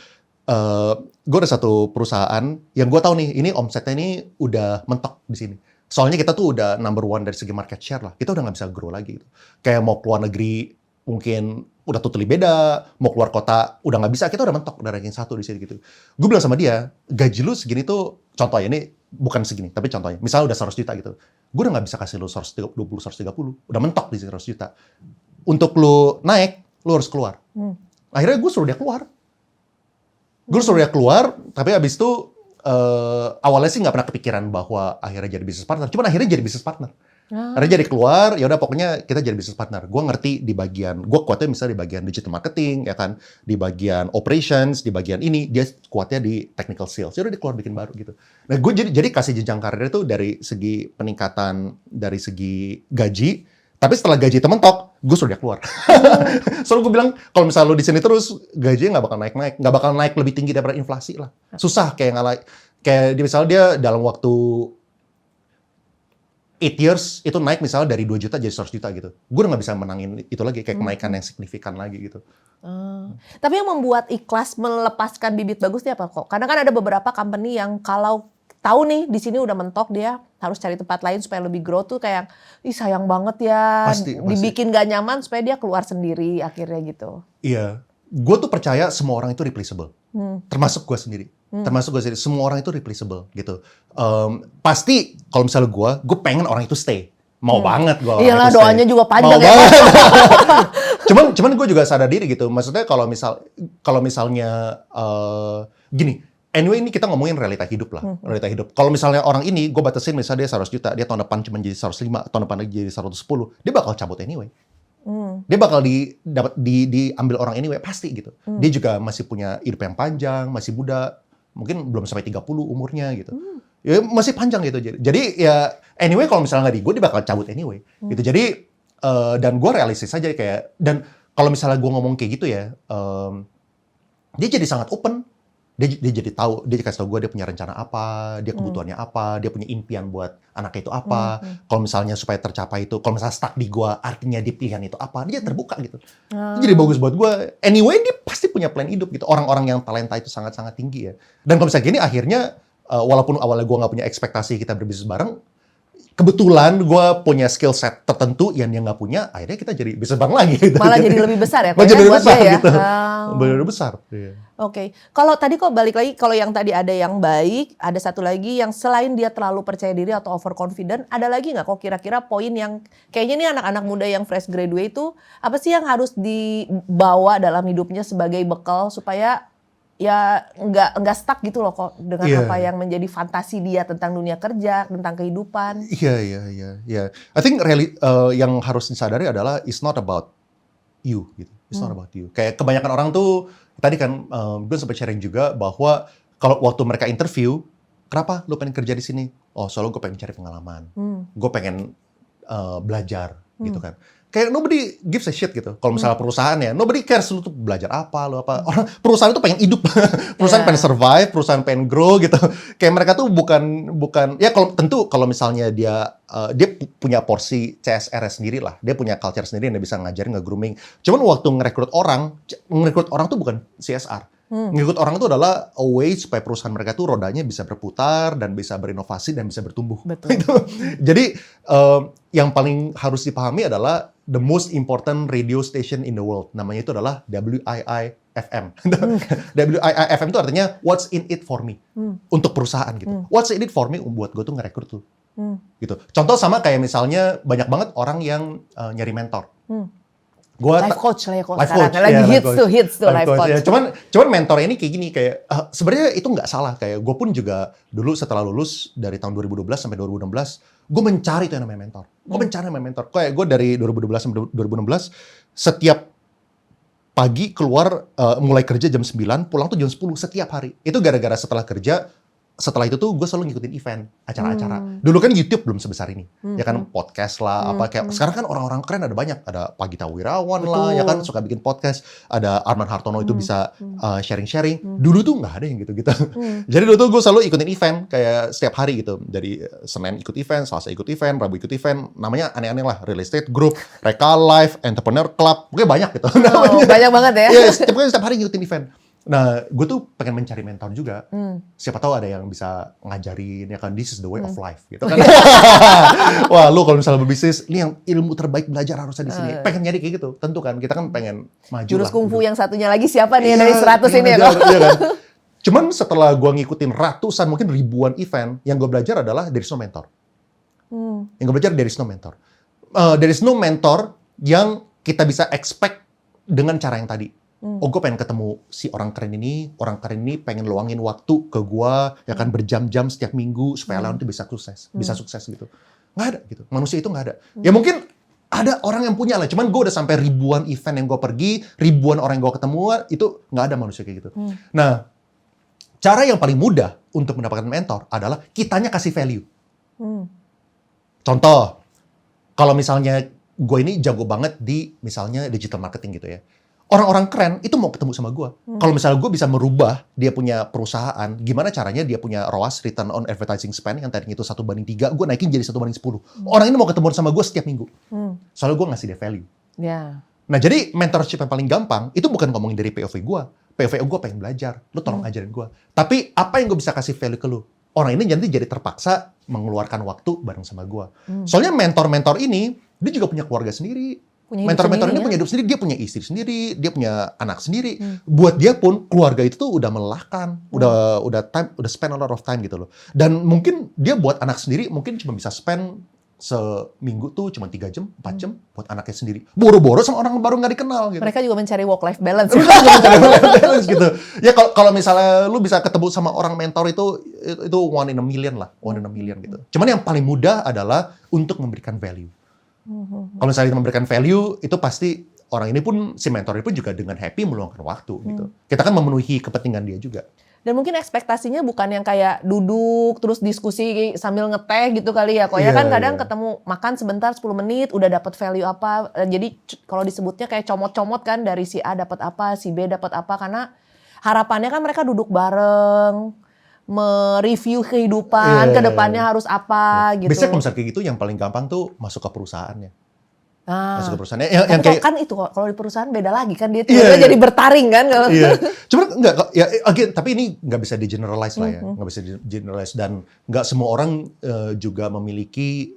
gue ada satu perusahaan yang gue tahu nih, ini omsetnya ini udah mentok di sini. Soalnya kita tuh udah number 1 dari segi market share lah. Kita udah nggak bisa grow lagi gitu. Kayak mau keluar negeri mungkin udah totally beda. Mau keluar kota udah nggak bisa. Kita udah mentok, udah ranking 1 di sini gitu. Gue bilang sama dia, gaji lu segini tuh, contohnya ini bukan segini, tapi contohnya. Misalnya udah 100 juta gitu. Gue udah nggak bisa kasih lu 120, 130. Udah mentok di 100 juta. Untuk lu naik, lu harus keluar. Akhirnya gue suruh dia keluar. Tapi abis itu awalnya sih nggak pernah kepikiran bahwa akhirnya jadi business partner. Cuman akhirnya jadi business partner. Akhirnya jadi keluar, ya udah pokoknya kita jadi business partner. Gue ngerti di bagian, gue kuatnya misalnya di bagian digital marketing, ya kan, di bagian operations, di bagian ini dia kuatnya di technical sales. Ya udah dia keluar bikin baru gitu. Nah gue jadi kasih jenjang karir itu dari segi peningkatan, dari segi gaji. Tapi setelah gaji itu mentok, gue suruh dia keluar. Soalnya gue bilang, kalau misalnya lo di sini terus, gajinya nggak bakal naik-naik. Nggak bakal naik lebih tinggi daripada inflasi lah. Susah, kayak misalnya dia dalam waktu 8 years, itu naik misalnya dari 2 juta jadi 100 juta gitu. Gue udah nggak bisa menangin itu lagi, kayak kenaikan yang signifikan lagi gitu. Tapi yang membuat ikhlas melepaskan bibit bagus itu apa kok? Karena kan ada beberapa company yang kalau tahu nih di sini udah mentok, dia harus cari tempat lain supaya lebih grow tuh kayak, ih sayang banget ya, dibikin gak nyaman supaya dia keluar sendiri akhirnya gitu. Iya, gue tuh percaya semua orang itu replaceable, termasuk gue sendiri. Semua orang itu replaceable gitu. Pasti kalau misalnya gue pengen orang itu stay. Mau banget gue. Iyalah doanya juga panjang ya. cuman gue juga sadar diri gitu. Maksudnya kalau misalnya gini. Anyway, ini kita ngomongin realita hidup lah. Realita hidup. Kalau misalnya orang ini, gue batasin misalnya dia 100 juta, dia tahun depan cuma jadi 105, tahun depan lagi jadi 110, dia bakal cabut anyway. Dia bakal diambil orang anyway, pasti gitu. Dia juga masih punya hidup yang panjang, masih muda, mungkin belum sampai 30 umurnya gitu. Ya, masih panjang gitu. Jadi ya anyway kalau misalnya nggak di gue, dia bakal cabut anyway. Gitu. Jadi, dan gue realistis aja kayak, dan kalau misalnya gue ngomong kayak gitu ya, dia jadi sangat open. Dia jadi tahu, dia kasih tahu gue dia punya rencana apa, dia kebutuhannya apa, dia punya impian buat anaknya itu apa. Kalau misalnya supaya tercapai itu, kalau misalnya stuck di gue, artinya di pilihan itu apa, dia terbuka gitu. Itu jadi bagus buat gue. Anyway, dia pasti punya plan hidup gitu. Orang-orang yang talenta itu sangat-sangat tinggi ya. Dan kalau misalnya gini, akhirnya walaupun awalnya gue nggak punya ekspektasi kita berbisnis bareng, kebetulan gue punya skill set tertentu yang dia nggak punya, akhirnya kita jadi bisa bareng lagi. Gitu. Malah jadi lebih besar ya? Malah jadi lebih buat besar dia ya? gitu. Lebih besar. Iya. Oke. Kalau tadi kok balik lagi, kalau yang tadi ada yang baik, ada satu lagi yang selain dia terlalu percaya diri atau overconfident, ada lagi nggak kok kira-kira poin yang kayaknya nih anak-anak muda yang fresh graduate itu apa sih yang harus dibawa dalam hidupnya sebagai bekal supaya ya nggak stuck gitu loh kok dengan apa yang menjadi fantasi dia tentang dunia kerja, tentang kehidupan. Iya. I think yang harus disadari adalah it's not about you gitu. It's not about you. Kayak kebanyakan orang tuh tadi kan gue sempat sharing juga bahwa kalau waktu mereka interview, kenapa lu pengen kerja di sini? Oh, soalnya gue pengen cari pengalaman. Gue pengen belajar gitu kan. Kayak nobody gives a shit gitu. Kalau misalnya perusahaan ya, nobody cares lu tuh belajar apa, lu apa. Orang perusahaan itu pengen hidup. Perusahaan pengen survive, perusahaan pengen grow gitu. Kayak mereka tuh bukan ya kalau misalnya dia punya porsi CSR sendiri lah. Dia punya culture sendiri yang dia bisa ngajarin, nge-grooming. Cuman waktu ngerekrut orang tuh bukan CSR. Ngerekrut orang itu adalah a way supaya perusahaan mereka tuh rodanya bisa berputar dan bisa berinovasi dan bisa bertumbuh. Betul. Jadi yang paling harus dipahami adalah the most important radio station in the world. Namanya itu adalah WIIFM. WIIFM itu artinya what's in it for me. Untuk perusahaan gitu. What's in it for me buat gue tuh ngerekrut tuh. Gitu. Contoh sama kayak misalnya banyak banget orang yang nyari mentor. Life coach lah ya kok sekarang. Lagi hits tuh life coach. Ya. Cuman mentor ini kayak gini, kayak sebenarnya itu nggak salah. Kayak gue pun juga dulu setelah lulus dari tahun 2012 sampai 2016, gue mencari tuh yang namanya mentor. Gue mencari namanya mentor. Kayak gue dari 2012 sampai 2016, setiap pagi keluar, mulai kerja jam 9, pulang tuh jam 10 setiap hari. Itu gara-gara setelah itu tuh gue selalu ngikutin event, acara-acara. Dulu kan YouTube belum sebesar ini. Ya kan podcast lah, kayak sekarang kan orang-orang keren ada banyak. Ada Pagita Wirawan lah, ya kan suka bikin podcast. Ada Arman Hartono itu bisa sharing-sharing. Dulu tuh nggak ada yang gitu-gitu. Jadi dulu tuh gue selalu ikutin event, kayak setiap hari gitu. Dari Senin ikut event, Selasa ikut event, Rabu ikut event. Namanya aneh-aneh lah, Real Estate Group, Reka Live, Entrepreneur Club. Pokoknya banyak gitu. Banyak banget ya? Iya, setiap hari ngikutin event. Nah, gue tuh pengen mencari mentor juga. Siapa tahu ada yang bisa ngajarin, ya kan, this is the way of life, gitu kan. Wah, lu kalau misalnya berbisnis, ini yang ilmu terbaik belajar harusnya di sini. Pengen nyari kayak gitu, tentu kan. Kita kan pengen maju Jurus lah. kungfu gitu. yang satunya lagi siapa nih dari 100 ini ya kok? Iya kan? Cuman setelah gue ngikutin ratusan, mungkin ribuan event, yang gue belajar adalah there is no mentor. Yang gue belajar there is no mentor. There is no mentor yang kita bisa expect dengan cara yang tadi. Oh, gue pengen ketemu si orang keren ini pengen luangin waktu ke gue, ya kan berjam-jam setiap minggu supaya lawan itu bisa sukses gitu. Nggak ada gitu, manusia itu nggak ada. Ya mungkin ada orang yang punya lah, cuman gue udah sampai ribuan event yang gue pergi, ribuan orang yang gue ketemu, itu nggak ada manusia kayak gitu. Nah, cara yang paling mudah untuk mendapatkan mentor adalah kitanya kasih value. Contoh, kalau misalnya gue ini jago banget di misalnya digital marketing gitu ya. Orang-orang keren itu mau ketemu sama gue. Kalau misalnya gue bisa merubah dia punya perusahaan, gimana caranya dia punya ROAS, return on advertising spend, yang tadinya itu 1/3, gue naikin jadi 1/10. Orang ini mau ketemu sama gue setiap minggu. Soalnya gue ngasih dia value. Nah, jadi mentorship yang paling gampang, itu bukan ngomongin dari POV gue. POV gue pengen belajar, lu tolong ajarin gue. Tapi apa yang gue bisa kasih value ke lu? Orang ini nanti jadi terpaksa mengeluarkan waktu bareng sama gue. Soalnya mentor-mentor ini, dia juga punya keluarga sendiri. Mentor-mentor ini punya hidup sendiri, dia punya istri sendiri, dia punya anak sendiri. Buat dia pun keluarga itu tuh udah melelahkan, udah spend a lot of time gitu loh. Dan mungkin dia buat anak sendiri mungkin cuma bisa spend seminggu tuh cuma 3 jam, 4 jam buat anaknya sendiri. Boro-boro sama orang baru nggak dikenal gitu. Mereka juga mencari work-life balance. Gitu. Ya kalau misalnya lu bisa ketemu sama orang mentor itu 1 in a million lah, 1 in a million gitu. Cuman yang paling mudah adalah untuk memberikan value. Kalau misalnya memberikan value, itu pasti orang ini pun, si mentor ini pun juga dengan happy meluangkan waktu gitu. Kita kan memenuhi kepentingan dia juga. Dan mungkin ekspektasinya bukan yang kayak duduk terus diskusi sambil ngeteh gitu kali ya. Kok ya kan kadang ketemu makan sebentar 10 menit udah dapat value apa. Jadi kalau disebutnya kayak comot-comot kan, dari si A dapat apa, si B dapat apa, karena harapannya kan mereka duduk bareng, mereview kehidupan, ke depannya harus apa gitu. Biasanya kalau misalnya kayak gitu yang paling gampang tuh masuk ke perusahaannya. Masuk ke perusahaannya. Yang kayak, kan itu kalau di perusahaan beda lagi kan, dia jadi bertaring kan. Cuman enggak, ya again, tapi ini nggak bisa di-generalize lah ya. Nggak bisa di-generalize, dan nggak semua orang juga memiliki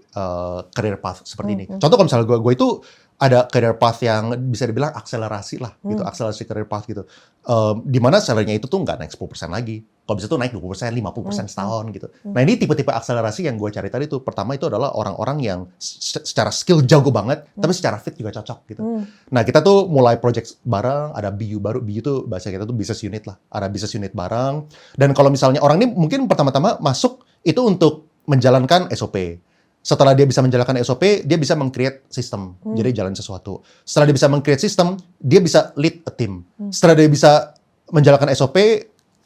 career path seperti ini. Contoh kalau misalnya gue itu ada career path yang bisa dibilang akselerasi lah, gitu, akselerasi career path gitu. Di mana salary-nya itu tuh nggak naik 10% lagi. Kalau bisa tuh naik 20%, 50% setahun gitu. Nah ini tipe-tipe akselerasi yang gue cari tadi tuh. Pertama itu adalah orang-orang yang secara skill jago banget, tapi secara fit juga cocok gitu. Nah kita tuh mulai project bareng, ada BU baru. BU tuh bahasa kita tuh business unit lah. Ada business unit bareng. Dan kalau misalnya orang ini mungkin pertama-tama masuk itu untuk menjalankan SOP. Setelah dia bisa menjalankan SOP, dia bisa meng-create sistem. Jadi jalan sesuatu. Setelah dia bisa meng-create sistem, dia bisa lead a team. Setelah dia bisa menjalankan SOP,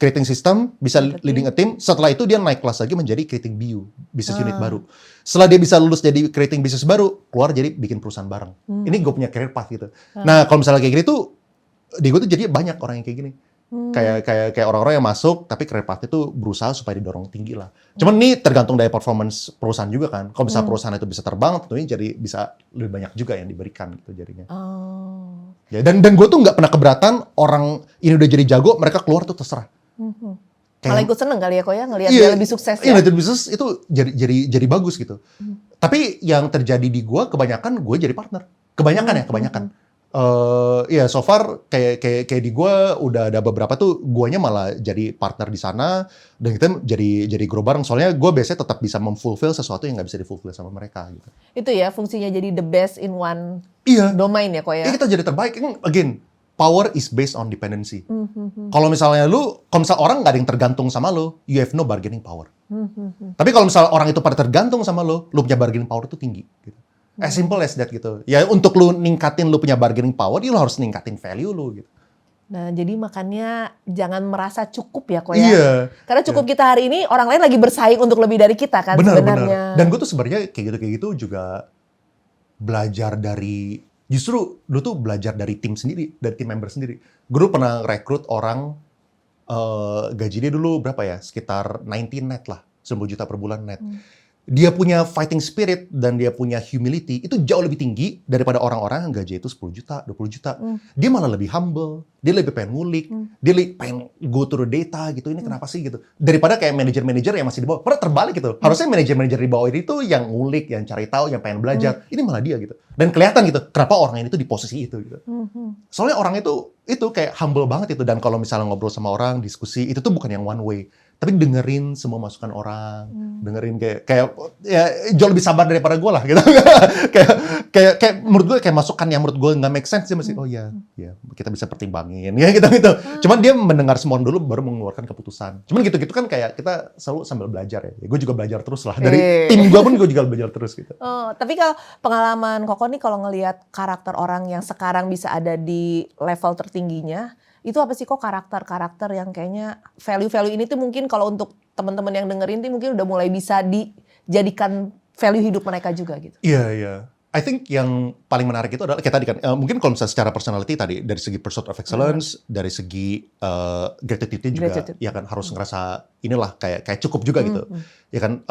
creating system, bisa leading a team. Setelah itu dia naik kelas lagi menjadi creating BU, business unit baru. Setelah dia bisa lulus jadi creating business baru, keluar jadi bikin perusahaan bareng. Ini gue punya career path gitu. Nah, kalau misalnya kayak gini tuh, di gue tuh jadi banyak orang yang kayak gini. Kayak orang-orang yang masuk tapi career path itu berusaha supaya didorong tinggi lah. Cuman ini tergantung dari performance perusahaan juga kan. Kalau misalnya perusahaan itu bisa terbang, tentunya jadi bisa lebih banyak juga yang diberikan gitu jadinya. Ya, dan gue tuh nggak pernah keberatan orang ini udah jadi jago, mereka keluar tuh terserah. Malah ikut seneng kali ya kok ya ngelihat dia lebih sukses ya. Iya, jadi bisnis itu jadi bagus gitu. Tapi yang terjadi di gue kebanyakan gue jadi partner. Kebanyakan. Iya, so far kayak di gue udah ada beberapa tuh guanya malah jadi partner di sana dan kita jadi grow bareng. Soalnya gue biasanya tetap bisa memfulfill sesuatu yang nggak bisa difulfill sama mereka gitu. Itu ya fungsinya jadi the best in one domain ya kok ya. Iya, kita jadi terbaik. Again, power is based on dependency. Kalau misalnya orang nggak ada yang tergantung sama lo, you have no bargaining power. Tapi kalau misalnya orang itu pada tergantung sama lo punya bargaining power itu tinggi gitu. As simple as that gitu. Ya untuk lu ningkatin lu punya bargaining power, lu harus ningkatin value lu gitu. Nah, jadi makanya jangan merasa cukup ya kok ya. Iya. Karena cukup kita hari ini, orang lain lagi bersaing untuk lebih dari kita kan sebenarnya. Benar. Dan gue tuh sebenarnya kayak gitu juga belajar dari, justru lu tuh belajar dari tim sendiri, dari tim member sendiri. Gue dulu pernah rekrut orang, gaji dia dulu berapa ya, sekitar 19 net lah, 10 juta per bulan net. Dia punya fighting spirit dan dia punya humility itu jauh lebih tinggi daripada orang-orang yang gaji itu 10 juta, 20 juta. Dia malah lebih humble, dia lebih pengen ngulik, dia lebih pengen go through data gitu, ini kenapa sih gitu. Daripada kayak manajer-manajer yang masih di bawah. Padahal terbalik gitu. Harusnya manajer-manajer di bawah itu yang ngulik, yang cari tahu, yang pengen belajar. Ini malah dia gitu. Dan kelihatan gitu, kenapa orang ini tuh di posisi itu gitu. Soalnya orang itu kayak humble banget itu. Dan kalau misalnya ngobrol sama orang, diskusi, itu tuh bukan yang one way. Tapi dengerin semua masukan orang, dengerin kayak ya jauh lebih sabar daripada gue lah gitu. kayak menurut gue kayak masukan yang menurut gue nggak make sense dia masih ya kita bisa pertimbangin ya gitu. Cuman dia mendengar semua dulu baru mengeluarkan keputusan. Cuman gitu kan kayak kita selalu sambil belajar ya. Gue juga belajar terus lah dari tim gue pun gue juga belajar terus gitu. Oh, tapi kalau pengalaman Koko nih kalau ngelihat karakter orang yang sekarang bisa ada di level tertingginya, itu apa sih kok karakter-karakter yang kayaknya value-value ini tuh mungkin kalau untuk teman-teman yang dengerin tuh mungkin udah mulai bisa dijadikan value hidup mereka juga gitu. Iya. I think yang paling menarik itu adalah kita tadi kan mungkin kalau misalnya secara personality tadi dari segi pursuit of excellence, dari segi gratitude juga ya kan harus ngerasa inilah kayak cukup juga gitu. Ya kan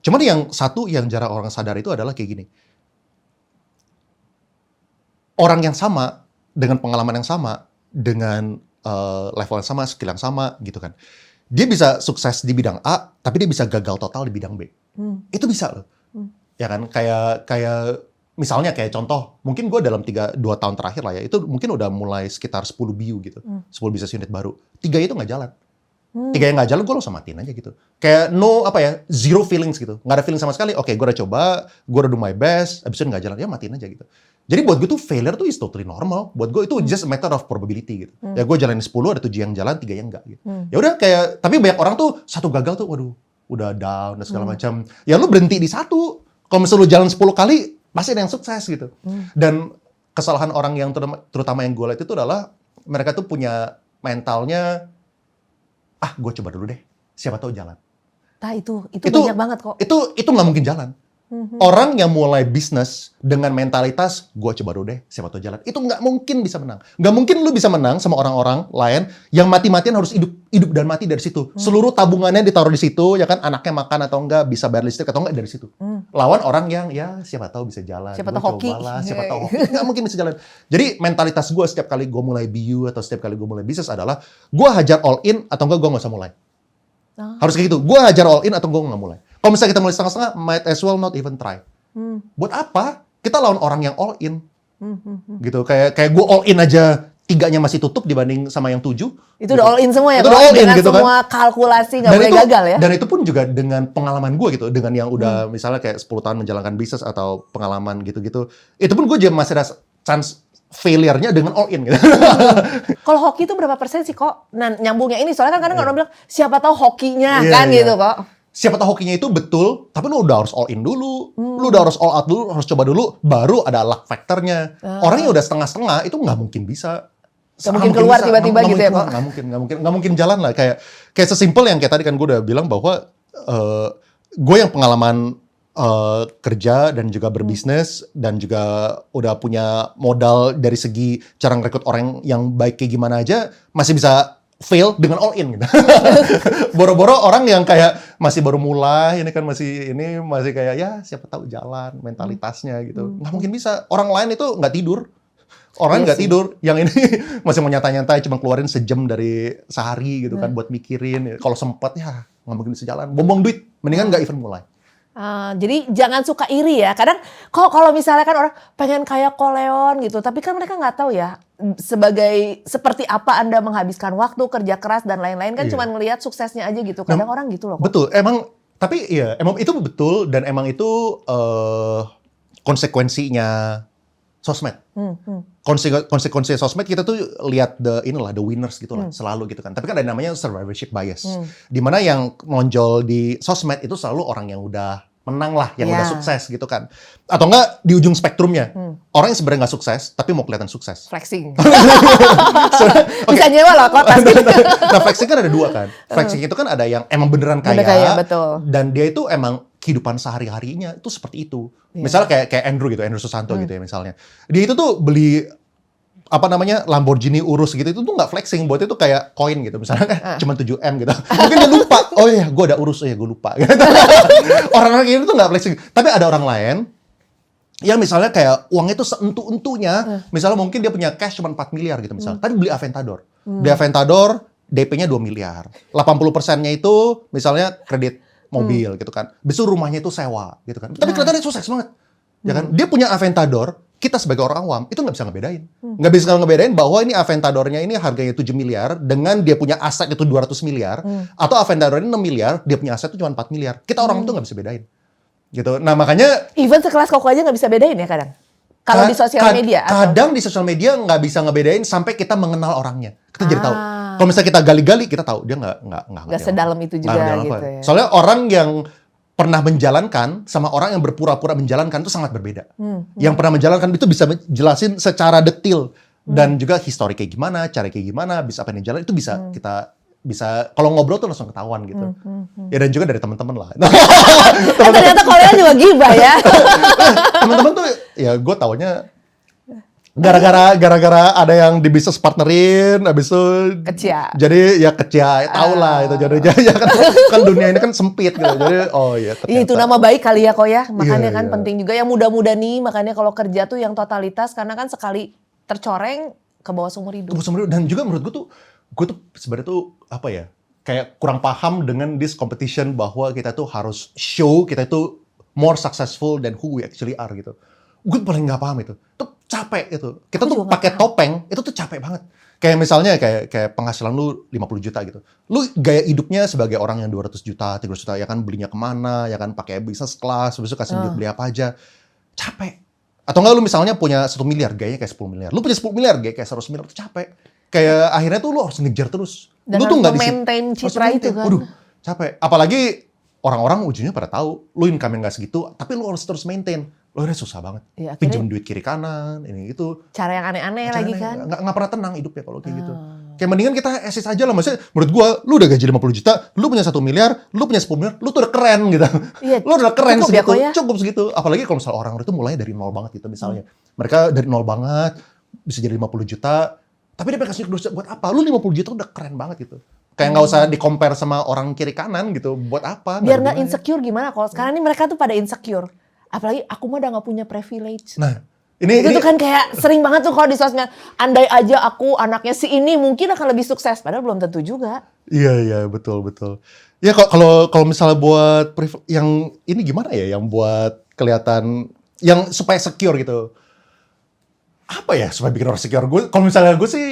cuman yang satu yang jarang orang sadar itu adalah kayak gini. Orang yang sama dengan pengalaman yang sama dengan level yang sama, skill yang sama gitu kan. Dia bisa sukses di bidang A, tapi dia bisa gagal total di bidang B. Itu bisa loh. Ya kan, kayak misalnya kayak contoh, mungkin gue dalam 2 tahun terakhir lah ya, itu mungkin udah mulai sekitar 10 BU gitu. 10 business unit baru. 3 itu nggak jalan. 3 yang nggak jalan, gue langsung matiin aja gitu. Kayak zero feelings gitu. Nggak ada feeling sama sekali, oke gue udah coba, gue udah do my best, abis itu nggak jalan, ya matiin aja gitu. Jadi buat gue tuh failure tuh is totally normal. Buat gue itu just a matter of probability gitu. Ya gue jalanin 10, ada 7 yang jalan, 3 yang enggak gitu. Ya udah kayak, tapi banyak orang tuh satu gagal tuh, waduh, udah down dan segala macam. Ya lu berhenti di satu. Kalau misalnya lu jalan 10 kali, pasti ada yang sukses gitu. Dan kesalahan orang yang terutama yang gue lihat itu adalah mereka tuh punya mentalnya, gue coba dulu deh, siapa tahu jalan. Nah itu banyak banget kok. Itu nggak mungkin jalan. Orang yang mulai bisnis dengan mentalitas, gue coba dulu deh, siapa tahu jalan. Itu nggak mungkin bisa menang. Nggak mungkin lu bisa menang sama orang-orang lain yang mati-matian harus hidup dan mati dari situ. Seluruh tabungannya ditaruh di situ, ya kan, anaknya makan atau enggak, bisa bayar listrik atau enggak dari situ. Lawan orang yang ya siapa tahu bisa jalan. Siapa tahu hoki. Siapa tahu hoki. Nggak mungkin bisa jalan. Jadi mentalitas gue setiap kali gue mulai BU atau setiap kali gue mulai bisnis adalah gue hajar all in atau enggak gue nggak usah mulai. Harus kayak gitu. Gue hajar all in atau gue nggak mulai. Kalau misalnya kita mulai setengah-setengah, might as well not even try. Buat apa? Kita lawan orang yang all in. Gitu. Kayak gue all in aja 3-nya masih tutup dibanding sama yang 7. Itu gitu. udah all in semua ya, Itu udah all in dengan gitu semua kalkulasi nggak boleh gagal ya. Dan itu pun juga dengan pengalaman gue gitu, dengan yang udah misalnya kayak 10 tahun menjalankan bisnis atau pengalaman gitu-gitu. Itu pun gue juga masih ada chance failure-nya dengan all in gitu. Kalau hoki itu berapa persen sih kok? Nah, nyambungnya ini soalnya kan kadang orang bilang siapa tahu hokinya kan gitu kok. Siapa tahu hokinya itu betul, tapi lu udah harus all in dulu, lu udah harus all out dulu, harus coba dulu, baru ada luck factor-nya. Orang yang udah setengah-setengah itu nggak mungkin bisa. Gak mungkin keluar tiba-tiba gitu ya kok? Nggak mungkin jalan lah. Kayak sesimpel yang kayak tadi kan gue udah bilang bahwa gue yang pengalaman kerja dan juga berbisnis dan juga udah punya modal dari segi cara ngerekrut orang yang baik kayak gimana aja masih bisa fail dengan all in gitu. Boro-boro orang yang kayak masih baru mulai, ini kan masih kayak ya siapa tahu jalan mentalitasnya gitu. Nggak mungkin bisa. Orang lain itu nggak tidur. Orang nggak tidur, yang ini masih mau nyantai-nyantai, cuma keluarin sejam dari sehari gitu kan buat mikirin. Kalau sempat ya nggak mungkin bisa jalan. Buang duit, mendingan nggak even mulai. Jadi jangan suka iri ya. Kadang kalau misalnya kan orang pengen kayak Koleon gitu, tapi kan mereka nggak tahu ya seperti apa Anda menghabiskan waktu kerja keras dan lain-lain kan cuma ngelihat suksesnya aja gitu. Kadang orang gitu loh. Betul, emang itu betul dan emang itu konsekuensinya sosmed. Konsekuensi sosmed kita tuh lihat the winners gitu lah, selalu gitu kan. Tapi kan ada namanya survivorship bias. Di mana yang nonjol di sosmed itu selalu orang yang udah menang lah, yang udah sukses gitu kan. Atau enggak di ujung spektrumnya. Orang yang sebenarnya nggak sukses, tapi mau kelihatan sukses. Flexing. Bisa nyewa loh kok tas gitu. Nah, flexing kan ada 2 kan. Flexing itu kan ada yang emang beneran kaya, betul. Dan dia itu emang kehidupan sehari-harinya itu seperti itu. Misalnya kayak Andrew Susanto gitu ya misalnya. Dia itu tuh beli Lamborghini Urus gitu, itu tuh nggak flexing, buat itu kayak koin gitu, misalnya cuma 7M gitu. Mungkin dia lupa, oh iya gue ada Urus, oh iya gue lupa. Gitu. Orang-orang ini tuh nggak flexing. Tapi ada orang lain yang misalnya kayak uangnya tuh seentu-entunya, misalnya mungkin dia punya cash cuma 4 miliar gitu misalnya. Tadi beli Aventador. Beli Aventador, DP-nya 2 miliar. 80%-nya itu misalnya kredit mobil gitu kan. Besok rumahnya itu sewa gitu kan. Tapi kelihatannya sukses banget. Ya kan? Dia punya Aventador, kita sebagai orang awam itu nggak bisa ngebedain. Nggak bisa ngebedain bahwa ini Aventadornya ini harganya 7 miliar dengan dia punya aset itu 200 miliar atau Aventadornya 6 miliar, dia punya aset itu cuma 4 miliar. Kita orang itu nggak bisa bedain. Gitu. Nah, makanya even sekelas Koko aja nggak bisa bedain ya kadang. Kalau di sosial media kadang di sosial media nggak bisa ngebedain sampai kita mengenal orangnya. Kita jadi tahu. Kalau misalnya kita gali-gali, kita tahu dia nggak sedalam itu juga gitu ya. Soalnya orang yang pernah menjalankan sama orang yang berpura-pura menjalankan itu sangat berbeda. Yang pernah menjalankan itu bisa jelasin secara detail dan juga histori kayak gimana, cara kayak gimana, bisa apa yang jalan itu bisa kita kalau ngobrol tuh langsung ketahuan gitu. Ya dan juga dari teman-teman lah. Ternyata kalian juga gibah ya. Teman-teman tuh ya gue taunya gara-gara ada yang di bisnis partnerin, habis itu Kecia. Jadi ya Kecia, tau lah itu. Jadi ya kan dunia ini kan sempit gitu. Jadi itu nama baik kali ya kok ya. Makanya kan penting juga yang muda-muda nih, makanya kalau kerja tuh yang totalitas karena kan sekali tercoreng ke bawah seumur hidup. Dan juga menurut gue tuh sebenarnya tuh apa ya? Kayak kurang paham dengan this competition bahwa kita tuh harus show kita itu more successful than who we actually are gitu. Gue paling nggak paham itu. Tuh capek itu. Kita tuh pakai topeng, itu tuh capek banget. Kayak misalnya kayak penghasilan lu 50 juta gitu. Lu gaya hidupnya sebagai orang yang 200 juta, 300 juta, ya kan belinya kemana, ya kan pakai business class, habis itu kasih duit beli apa aja. Capek. Atau enggak lu misalnya punya 1 miliar, gayanya kayak 10 miliar. Lu punya 10 miliar, gaya kayak 100 miliar, itu capek. Kayak akhirnya tuh lu harus ngejar terus. Dan lu tuh nggak maintain citra itu kan. Waduh, capek. Apalagi orang-orang ujungnya pada tahu, lu income-nya nggak segitu, tapi lu harus terus maintain. Lo udah susah banget. Ya, pinjam duit kiri kanan, ini itu. Cara yang aneh-aneh lagi kan. Nggak pernah tenang hidupnya kalau kayak gitu. Kayak mendingan kita eksis aja lah. Maksudnya menurut gua, lu udah gaji 50 juta, lu punya 1 miliar, lu punya 10 miliar, lu tuh udah keren gitu. Iya, lu udah keren segitu, cukup segitu. Apalagi kalau misalnya orang itu mulai dari nol banget gitu misalnya. Mereka dari nol banget, bisa jadi 50 juta, tapi dia kasih duit buat apa? Lu 50 juta udah keren banget gitu. Kayak nggak usah di-compare sama orang kiri kanan gitu. Buat apa? Biar nggak insecure gimana? Kalau sekarang ini mereka tuh pada insecure. Apalagi aku mah udah gak punya privilege. Nah, itu tuh kan kayak sering banget tuh kalau di sosmed. Andai aja aku anaknya si ini mungkin akan lebih sukses. Padahal belum tentu juga. Iya, betul. Ya kalau misalnya buat yang ini gimana ya? Yang buat kelihatan yang supaya secure gitu. Apa ya supaya bikin orang secure? Kalau misalnya gue sih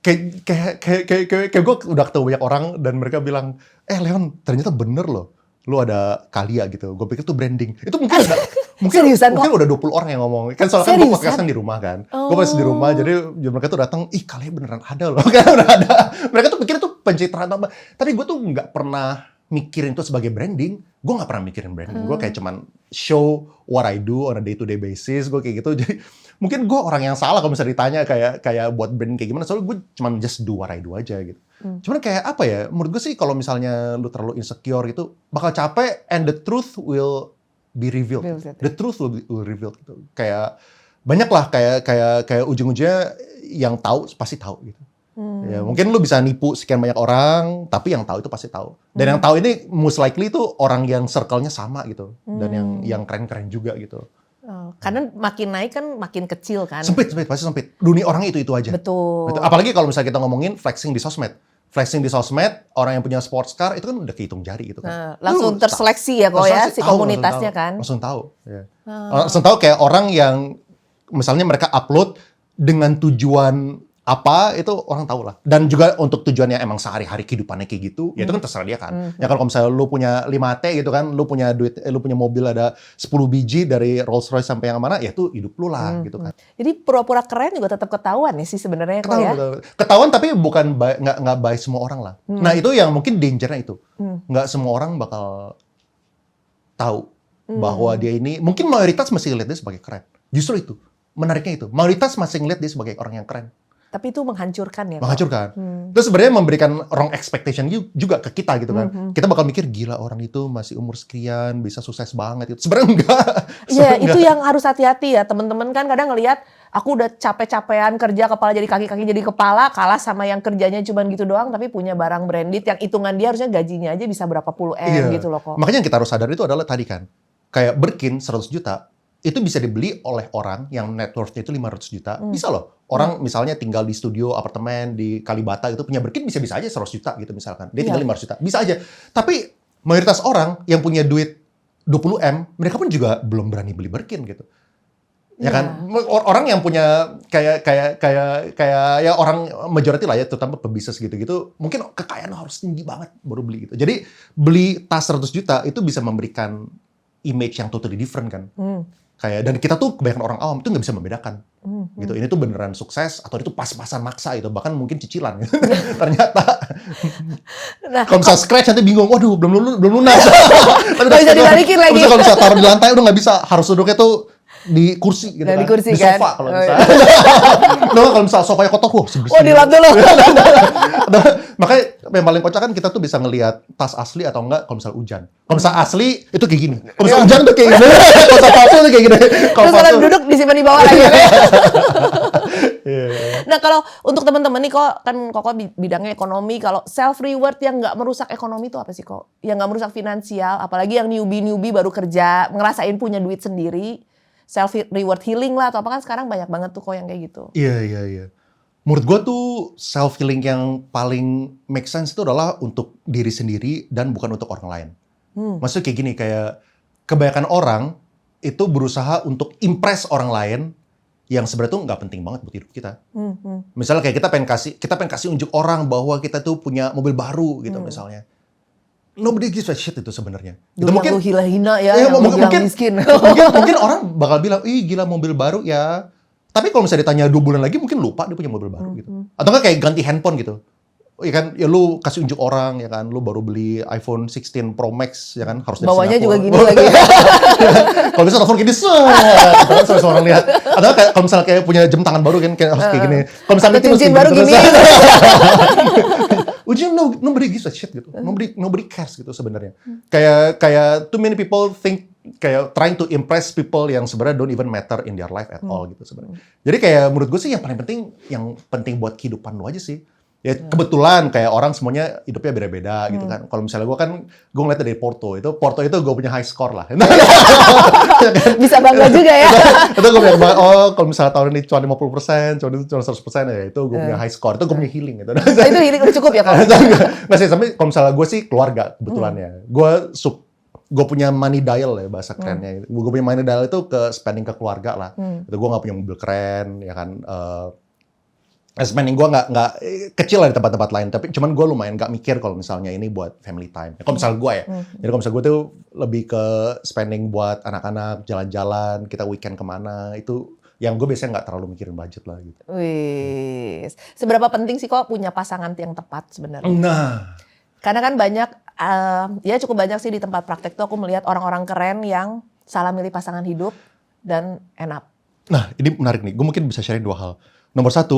kayak gue udah ketemu banyak orang dan mereka bilang, Leon ternyata bener loh, lu ada Kalia gitu. Gue pikir tuh branding. Itu mungkin ada, mungkin udah 20 orang yang ngomong. Kan soalnya kan gue podcastan di rumah kan. Gue masih di rumah, jadi mereka tuh datang, Kalia beneran ada loh. Kan udah ada. Mereka tuh pikir itu pencitraan apa. Tapi gue tuh nggak pernah mikirin itu sebagai branding. Gue nggak pernah mikirin branding. Gue kayak cuman show what I do on a day-to-day basis. Gue kayak gitu. Jadi mungkin gue orang yang salah kalau misalnya ditanya kayak buat branding kayak gimana. Soalnya gue cuman just do what I do aja gitu. Cuman kayak apa ya, menurut gue sih kalau misalnya lu terlalu insecure gitu, bakal capek and the truth will be revealed. The truth will be revealed gitu. Kayak banyak lah kayak ujung-ujungnya yang tahu pasti tahu gitu. Ya, mungkin lu bisa nipu sekian banyak orang, tapi yang tahu itu pasti tahu. Dan yang tahu ini most likely itu orang yang circle-nya sama gitu. Dan yang keren-keren juga gitu. Karena makin naik kan makin kecil kan. Sempit, pasti sempit. Dunia orangnya itu aja. Betul. Apalagi kalau misalnya kita ngomongin flexing di sosmed. Flexing di sosmed, orang yang punya sports car itu kan udah kehitung jari gitu kan. Langsung terseleksi ya kok ya si komunitasnya kan. Langsung tahu. Ya. Langsung tahu kayak orang yang misalnya mereka upload dengan tujuan apa, itu orang tahu lah. Dan juga untuk tujuannya emang sehari-hari kehidupannya kayak gitu, ya itu kan terserah dia kan. Ya kalau misalnya lu punya 5T gitu kan, lu punya duit, lu punya mobil ada 10 biji dari Rolls Royce sampai yang mana, ya itu hidup lu lah gitu kan. Jadi pura-pura keren juga tetap ketahuan ya sih sebenarnya kok ya. Ketahuan tapi bukan nggak by semua orang lah. Nah itu yang mungkin danger-nya itu. Nggak semua orang bakal tahu bahwa dia ini, mungkin mayoritas masih ngeliat dia sebagai keren. Justru itu, menariknya itu. Mayoritas masih ngeliat dia sebagai orang yang keren. Tapi itu menghancurkan ya. Menghancurkan. Terus sebenarnya memberikan wrong expectation juga ke kita gitu kan. Kita bakal mikir gila orang itu masih umur sekian bisa sukses banget itu. Sebenarnya enggak. Iya, itu yang harus hati-hati ya. Teman-teman kan kadang ngelihat aku udah capek-capean kerja kepala jadi kaki jadi kepala, kalah sama yang kerjanya cuma gitu doang tapi punya barang branded yang hitungan dia harusnya gajinya aja bisa berapa puluh gitu loh kok. Makanya yang kita harus sadar itu adalah tadi kan. Kayak Birkin 100 juta itu bisa dibeli oleh orang yang net worth-nya itu 500 juta. Bisa loh. Orang misalnya tinggal di studio, apartemen, di Kalibata gitu, punya Birkin bisa-bisa aja 100 juta gitu misalkan. Dia tinggal 500 juta. Bisa aja. Tapi mayoritas orang yang punya duit 20M, mereka pun juga belum berani beli Birkin gitu. Ya kan? Orang yang punya kayak ya orang majority lah ya, terutama pebisnis gitu-gitu, mungkin kekayaan harus tinggi banget baru beli gitu. Jadi beli tas 100 juta itu bisa memberikan image yang totally different kan. Dan kita tuh kebanyakan orang awam tuh nggak bisa membedakan gitu. Ini tuh beneran sukses atau itu pas-pasan maksa itu, bahkan mungkin cicilan gitu. Ternyata kalau misalnya scratch nanti bingung, waduh belum lunas. Tapi bisa dibalikin lagi. Kalau misalnya taruh di lantai udah nggak bisa, harus duduknya tuh di kursi gitu kan. Di kursi di kan. sofa kalau misalnya. Kalau misalnya sofanya kotor, dilap dulu. Makanya yang paling kocak kan kita tuh bisa ngelihat tas asli atau enggak kalau misalnya hujan. Kalau misalnya asli itu kayak gini. Kalau misalnya hujan tuh kayak gini. Kalau misalnya palsu tuh kayak gini. Terus kalau duduk disimpan di bawah lagi. Nah kalau untuk teman-teman nih kok bidangnya ekonomi, kalau self reward yang nggak merusak ekonomi itu apa sih kok? Yang nggak merusak finansial, apalagi yang newbie baru kerja, ngerasain punya duit sendiri, self reward healing lah atau apa kan sekarang banyak banget tuh kok yang kayak gitu. Iya. Menurut gue tuh self healing yang paling make sense itu adalah untuk diri sendiri dan bukan untuk orang lain. Maksudnya kayak gini, kayak kebanyakan orang itu berusaha untuk impress orang lain yang sebenarnya tuh nggak penting banget buat hidup kita. Misalnya kayak kita pengen kasih unjuk orang bahwa kita tuh punya mobil baru gitu misalnya. Nobody gives a shit itu sebenarnya. Itu mungkin hina ya, yang mungkin miskin. mungkin orang bakal bilang, ih gila mobil baru ya. Tapi kalau misalnya ditanya 2 bulan lagi mungkin lupa dia punya mobil baru gitu. Atau nggak kayak ganti handphone gitu. Ya kan, ya lu kasih unjuk orang ya kan, lu baru beli iPhone 16 Pro Max ya kan, harus dari bawahnya Singapura. juga gini lagi. Kalau misalnya telepon gini, terus orang lihat. Atau kayak kalau misalnya kayak punya jam tangan baru kan kayak harus kayak gini. Kalau misalnya cincin baru gini. Ujung nobody gives a shit gitu. Nobody cares gitu sebenarnya. Kayak too many people think kayak trying to impress people yang sebenarnya don't even matter in their life at all gitu sebenarnya. Jadi kayak menurut gue sih yang penting buat kehidupan lu aja sih. Ya kebetulan kayak orang semuanya hidupnya beda-beda gitu kan. Kalau misalnya gue ngeliatnya dari Porto itu gue punya high score lah. Bisa bangga juga ya. Itu gue punya kalau misalnya tahun ini cuma 50%, cuma 100% ya itu gue punya high score, itu gue punya healing gitu. Itu healing udah cukup ya kalau? Nggak sih, sampai kalau misalnya gue sih keluarga kebetulannya. Gue gue punya money dial ya bahasa kerennya. Gue punya money dial itu ke spending ke keluarga lah. Itu gue nggak punya mobil keren, ya kan. Spending gue nggak kecil lah di tempat-tempat lain. Tapi cuman gue lumayan nggak mikir kalau misalnya ini buat family time. Kalau misalnya gue ya, jadi kalau misalnya gue tuh lebih ke spending buat anak-anak, jalan-jalan, kita weekend kemana itu. Yang gue biasanya nggak terlalu mikirin budget lah gitu. Wih, seberapa penting sih kok punya pasangan yang tepat sebenarnya? Nah, Karena kan banyak, ya cukup banyak sih di tempat praktek tuh aku melihat orang-orang keren yang salah milih pasangan hidup dan end up. nah ini menarik nih. Gue mungkin bisa sharing 2 hal. Nomor 1,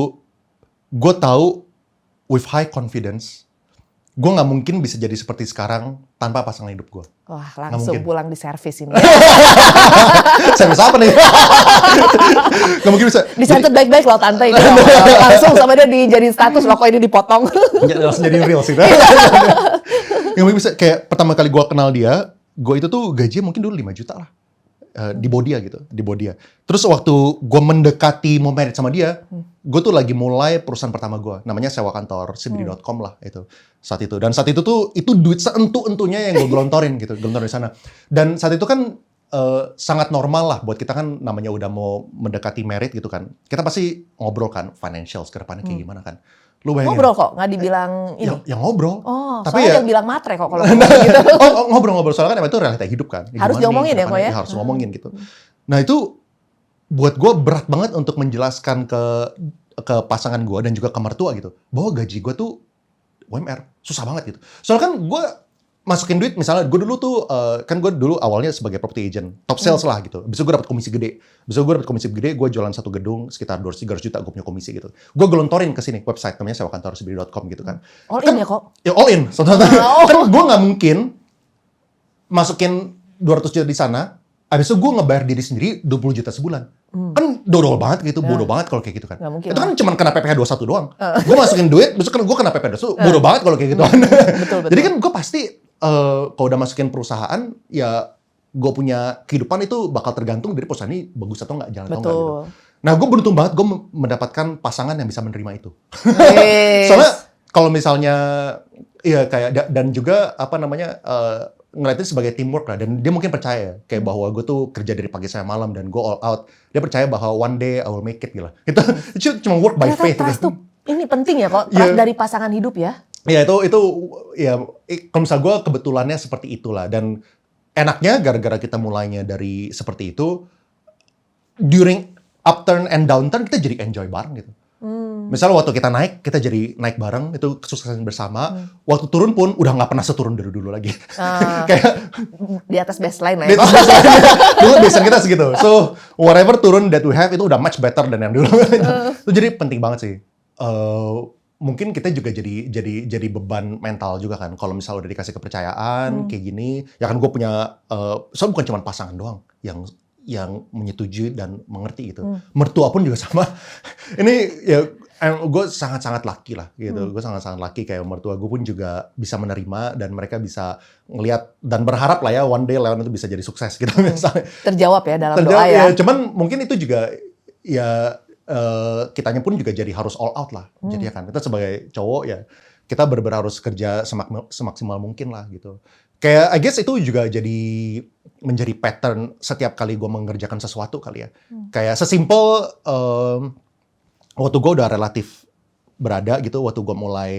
gue tahu with high confidence, gue nggak mungkin bisa jadi seperti sekarang tanpa pasangan hidup gue. Wah, langsung mungkin. pulang di servis ini. Service apa nih? Gak mungkin bisa. Dicatat baik-baik loh tante ini. Langsung sama dia dijadiin status loh kok ini dipotong. Langsung jadi real sih. Gak mungkin bisa. Kayak pertama kali gue kenal dia, gue itu tuh gajinya mungkin dulu 5 juta lah. Di Bodia gitu, di Bodia. Terus waktu gue mendekati mau married sama dia, gue tuh lagi mulai perusahaan pertama gue, namanya sewa kantor, cbd.com lah itu saat itu. Dan saat itu tuh itu duit seentu-entunya yang gue gelontorin gitu, gelontorin di sana. Dan saat itu kan sangat normal lah buat kita kan namanya udah mau mendekati married gitu kan. Kita pasti ngobrol kan financials ke depannya kayak gimana kan. Lu bayangin. Ngobrol kok, nggak dibilang ini. Yang ngobrol. Oh, tapi soalnya ya, yang bilang matre kok kalau ngomong gitu. ngobrol-ngobrol soalnya kan emang itu realita hidup kan. Harus Gimana diomongin nih, ya kok ya? harus ngomongin gitu. Nah itu buat gue berat banget untuk menjelaskan ke pasangan gue dan juga ke mertua gitu bahwa gaji gue tuh UMR susah banget gitu. Soalnya kan gue masukin duit misalnya gue dulu tuh kan gue dulu awalnya sebagai property agent top sales lah gitu. Bisa gue dapat komisi gede. Gue jualan satu gedung sekitar 200-300 juta gue punya komisi gitu. Gue gelontorin ke sini website namanya sewa kantor cbd.com gitu kan. All kan, in ya kok? Ya all in. Kan gue nggak mungkin masukin 200 juta di sana. Abis itu gue ngebayar diri sendiri 20 juta sebulan. Kan dodol banget gitu, bodoh banget kalau kayak gitu kan. Itu kan cuma kena PPh 21 doang. Gue masukin duit, besok kan gue kena PPh 21, bodoh banget kalau kayak gitu. Betul. Jadi kan gue pasti kalau udah masukin perusahaan, ya gue punya kehidupan itu bakal tergantung dari perusahaan ini bagus atau nggak, jalan atau nggak gitu. Nah gue beruntung banget gue mendapatkan pasangan yang bisa menerima itu. Soalnya kalau misalnya, ya kayak dan juga apa namanya, ngeliatin sebagai teamwork lah, dan dia mungkin percaya kayak bahwa gue tuh kerja dari pagi sampai malam dan go all out. Dia percaya bahwa one day I will make it gitu. Itu cuma work by faith. Trust tuh ini penting ya kok, trust dari pasangan hidup ya. Ya itu ya kalau misalnya gue kebetulannya seperti itulah, dan enaknya gara-gara kita mulainya dari seperti itu, during upturn and downturn kita jadi enjoy bareng gitu. Misalnya waktu kita naik, kita jadi naik bareng, itu kesuksesan bersama. Waktu turun pun udah nggak pernah seturun dari dulu lagi. Kayak di atas baseline lah ya. Dulu baseline kita segitu. So whatever turun that we have itu udah much better dan yang dulu. Itu jadi penting banget sih. Mungkin kita juga jadi beban mental juga kan. Kalau misalnya udah dikasih kepercayaan kayak gini, ya kan gue punya, soalnya bukan cuma pasangan doang yang menyetujui dan mengerti gitu. Mertua pun juga sama. Ini ya gue sangat-sangat lucky lah gitu. Gue sangat-sangat lucky kayak mertua gue pun juga bisa menerima dan mereka bisa ngelihat dan berharap lah ya one day Leon itu bisa jadi sukses gitu misalnya. Terjawab ya dalam doa ya. Cuman mungkin itu juga ya kitanya pun juga jadi harus all out lah. Jadi ya kan kita sebagai cowok ya kita benar-benar harus kerja semaksimal mungkin lah gitu. Kayak I guess itu juga menjadi pattern setiap kali gue mengerjakan sesuatu kali ya. Kayak sesimpel waktu gue udah relatif berada gitu, waktu gue mulai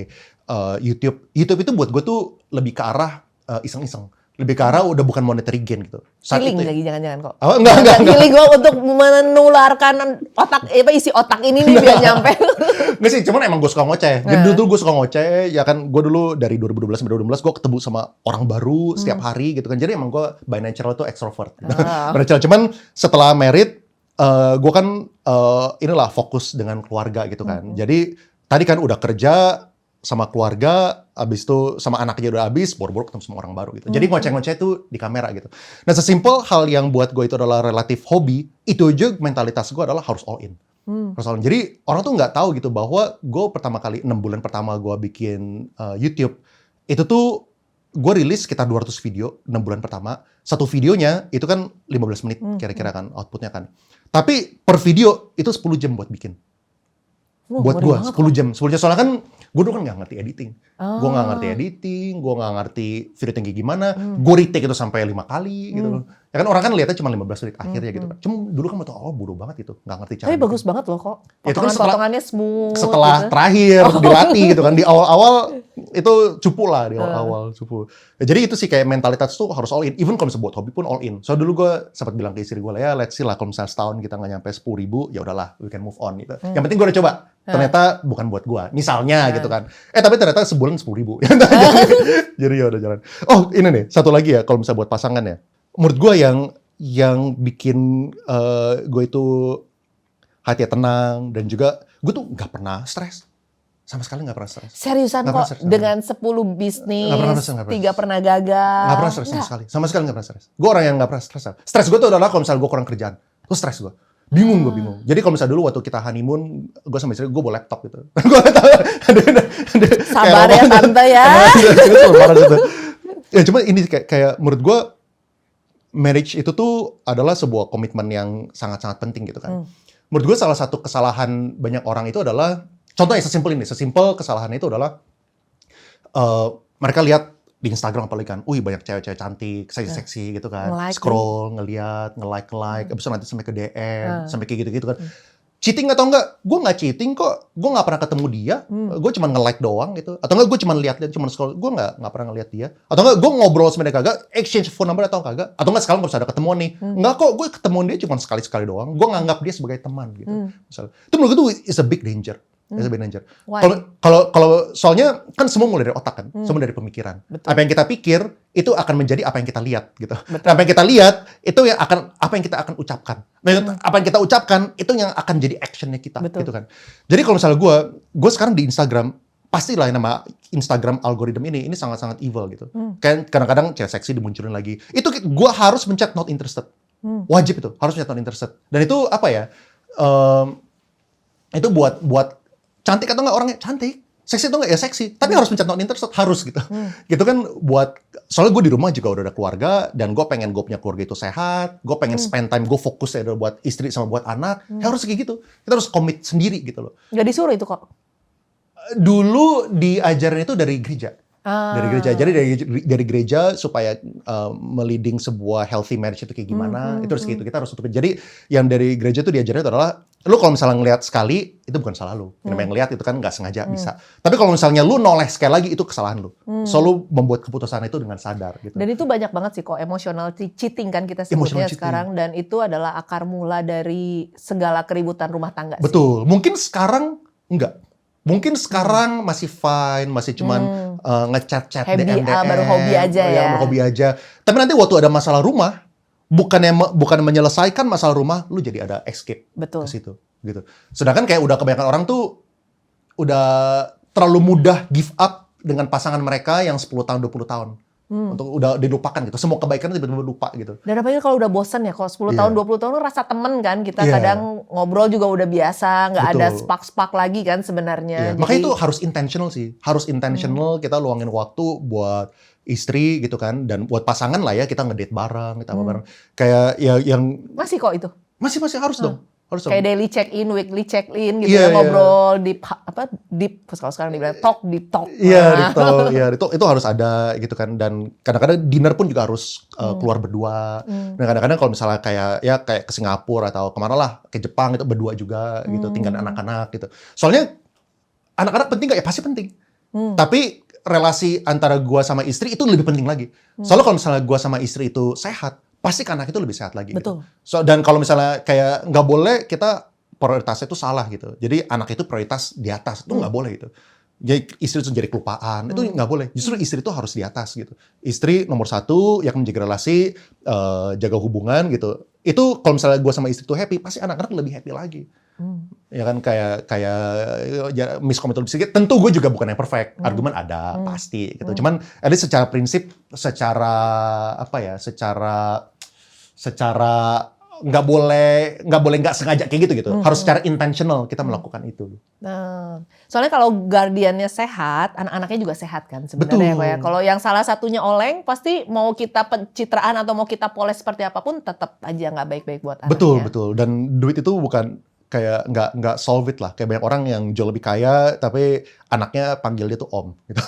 YouTube itu buat gue tuh lebih ke arah iseng-iseng. Lebih ke arah udah bukan monetary gain gitu. Healing lagi jangan-jangan kok. Oh, enggak. Healing gue untuk menularkan isi otak ini nih biar nyampe. Nggak sih, cuman emang gue suka ngoceh. Jadi dulu gue suka ngoceh, ya kan gue dulu dari 2012 sampai 2016 gue ketemu sama orang baru setiap hari gitu kan. Jadi emang gue by natural tuh extrovert. Cuman setelah married, gue kan inilah fokus dengan keluarga gitu kan. Jadi tadi kan udah kerja sama keluarga, abis itu sama anaknya udah abis, boro-boro ketemu sama orang baru gitu. Jadi ngoceh-ngoceh itu di kamera gitu. Nah sesimpel hal yang buat gue itu adalah relatif hobi, itu aja mentalitas gue adalah harus all in. Jadi orang tuh nggak tahu gitu bahwa gue pertama kali 6 bulan pertama gue bikin YouTube, itu tuh gue rilis sekitar 200 video 6 bulan pertama. Satu videonya itu kan 15 menit kira-kira kan outputnya kan. Tapi per video itu 10 jam buat bikin. Buat gue 10 jam. Soalnya kan Gue dulu kan nggak ngerti editing. Gue nggak ngerti editing, gue nggak ngerti video tinggi gimana. Gue retake itu sampai 5 kali gitu loh. Ya kan orang kan lihatnya cuma 15 menit akhirnya gitu kan. Cuma dulu kan bodoh banget gitu, nggak ngerti cara. Tapi bagus banget loh kok. Ya, itu kan Potongan-potongannya smooth. Setelah gitu. terakhir dilatih gitu kan, di awal-awal itu cupu lah, di awal-awal cupu. Ya, jadi itu sih kayak mentalitas tuh harus all in. Even kalau misalnya buat hobi pun all in. So dulu gue sempat bilang ke istri gue lah, ya let's see lah kalau misalnya setahun kita nggak nyampe 10.000, ya udahlah, we can move on gitu. Yang penting gue udah coba. Ternyata bukan buat gue, misalnya gitu kan. Tapi ternyata sebulan 10.000. Jadi ya udah jalan. Oh ini nih, satu lagi ya, kalau misalnya buat pasangan ya. Menurut gue yang bikin gue itu hati tenang, dan juga gue tuh nggak pernah stres. Sama sekali nggak pernah stres. Seriusan Nggak kok, pernah stres, dengan 10 bisnis, Nggak pernah stres. 3 pernah gagal. Nggak pernah stres sama sekali. Sama sekali nggak pernah stres. Gue orang yang nggak pernah stres. Stres gue tuh adalah kalau misalnya gue kurang kerjaan. Tuh stres gue. Bingung. Jadi kalau misalnya dulu waktu kita honeymoon, gue sama istri gue bawa laptop gitu. Sabar ya tante ya. Ya cuma ini kayak menurut gue, marriage itu tuh adalah sebuah komitmen yang sangat-sangat penting gitu kan. Menurut gue salah satu kesalahan banyak orang itu adalah, contohnya sesimpel kesalahan itu adalah mereka lihat di Instagram apalagi kan, banyak cewek-cewek cantik, seksi-seksi gitu kan, scroll, ngeliat, nge-like, abis itu nanti sampai ke DM, sampai kayak gitu-gitu kan. Cheating atau enggak? Gue nggak cheating kok, gue nggak pernah ketemu dia, gue cuma nge-like doang gitu. Atau enggak gue cuma lihat, cuma scroll, gue nggak pernah ngeliat dia. Atau enggak gue ngobrol sama dia kagak, exchange phone number atau kagak. Atau enggak sekarang kalau ada ketemuan nih, enggak kok, gue ketemuan dia cuma sekali-sekali doang, gue nganggap dia sebagai teman gitu. Misalnya. Itu menurut gue tuh is a big danger. Kalau soalnya kan semua mulai dari otak kan, semua dari pemikiran. Betul. Apa yang kita pikir itu akan menjadi apa yang kita lihat gitu. Betul. Apa yang kita lihat itu yang akan apa yang kita akan ucapkan. Apa yang kita ucapkan itu yang akan jadi actionnya kita. Betul. Gitu kan. Jadi kalau misalnya gue sekarang di Instagram, pastilah nama Instagram algoritma ini sangat-sangat evil gitu. Kayak kadang-kadang cewek seksi dimunculin lagi. Itu gue harus mencet not interested. Wajib itu harus mencet not interested. Dan itu apa ya? Itu buat cantik atau enggak orangnya cantik, seksi atau enggak ya seksi, tapi harus mencet not interested, harus gitu. Gitu kan soalnya gue di rumah juga udah ada keluarga, dan gue pengen gue punya keluarga itu sehat, gue pengen spend time, gue fokus ya buat istri sama buat anak, ya harus kayak gitu. Kita harus komit sendiri gitu loh. Nggak disuruh itu kok? Dulu diajarin itu dari gereja. Dari gereja. Jadi dari gereja supaya meliding sebuah healthy marriage itu kayak gimana, itu harus gitu. Kita harus tutupin. Jadi yang dari gereja itu diajarin itu adalah, lu kalau misalnya ngelihat sekali, itu bukan salah lu. Yang ngelihat itu kan nggak sengaja bisa. Tapi kalau misalnya lu noleh sekali lagi, itu kesalahan lu. So lu membuat keputusan itu dengan sadar. Gitu. Dan itu banyak banget sih kok, emotional cheating kan kita sebutnya sekarang. Dan itu adalah akar mula dari segala keributan rumah tangga. Betul. Mungkin sekarang enggak. Mungkin sekarang masih fine, masih cuman ngechat-chat DM, baru hobi aja ya. Baru hobi aja. Tapi nanti waktu ada masalah rumah, bukan menyelesaikan masalah rumah, lu jadi ada escape ke situ, gitu. Sedangkan kayak udah kebanyakan orang tuh udah terlalu mudah give up dengan pasangan mereka yang 10 tahun, 20 tahun. Untuk udah dilupakan gitu. Semua kebaikan tiba-tiba lupa gitu. Dan apalagi kalau udah bosan ya, kalau 10 tahun, 20 tahun rasa temen kan. Kita kadang ngobrol juga udah biasa, nggak ada spark-spark lagi kan sebenarnya. Makanya itu harus intentional sih. Harus intentional, kita luangin waktu buat istri gitu kan. Dan buat pasangan lah ya, kita ngedate bareng, kita apa bareng. Kayak ya yang... Masih kok itu? Masih harus dong. Kayak daily check-in, weekly check-in gitu ya, ngobrol deep kalau sekarang dibilang deep talk. Iya, itu harus ada gitu kan. Dan kadang-kadang dinner pun juga harus keluar berdua. Dan kadang-kadang kalau misalnya kayak ke Singapura atau kemana lah, ke Jepang itu berdua juga gitu, tinggal anak-anak gitu. Soalnya anak-anak penting nggak? Ya pasti penting. Tapi relasi antara gua sama istri itu lebih penting lagi. Soalnya kalau misalnya gua sama istri itu sehat, pasti kan anak itu lebih sehat lagi. Betul. Gitu. Dan kalau misalnya kayak nggak boleh kita prioritasnya itu salah gitu. Jadi anak itu prioritas di atas, itu nggak boleh gitu. Jadi istri itu jadi kelupaan, itu nggak boleh. Justru istri itu harus di atas gitu. Istri nomor 1 yang menjaga relasi, jaga hubungan gitu. Itu kalau misalnya gue sama istri itu happy, pasti anak-anak lebih happy lagi. Ya kan kayak miskom sedikit. Tentu gue juga bukan yang perfect. Argumen ada pasti gitu. Cuman ada secara prinsip, secara nggak boleh nggak sengaja kayak gitu. Harus secara intentional kita melakukan itu. Nah, soalnya kalau guardiannya sehat, anak-anaknya juga sehat kan sebenarnya ya. Kalau yang salah satunya oleng, pasti mau kita pencitraan atau mau kita poles seperti apapun, tetap aja nggak baik-baik buat anaknya. Betul. Dan duit itu bukan kayak nggak solve it lah. Kayak banyak orang yang jauh lebih kaya tapi anaknya panggil dia tuh om gitu.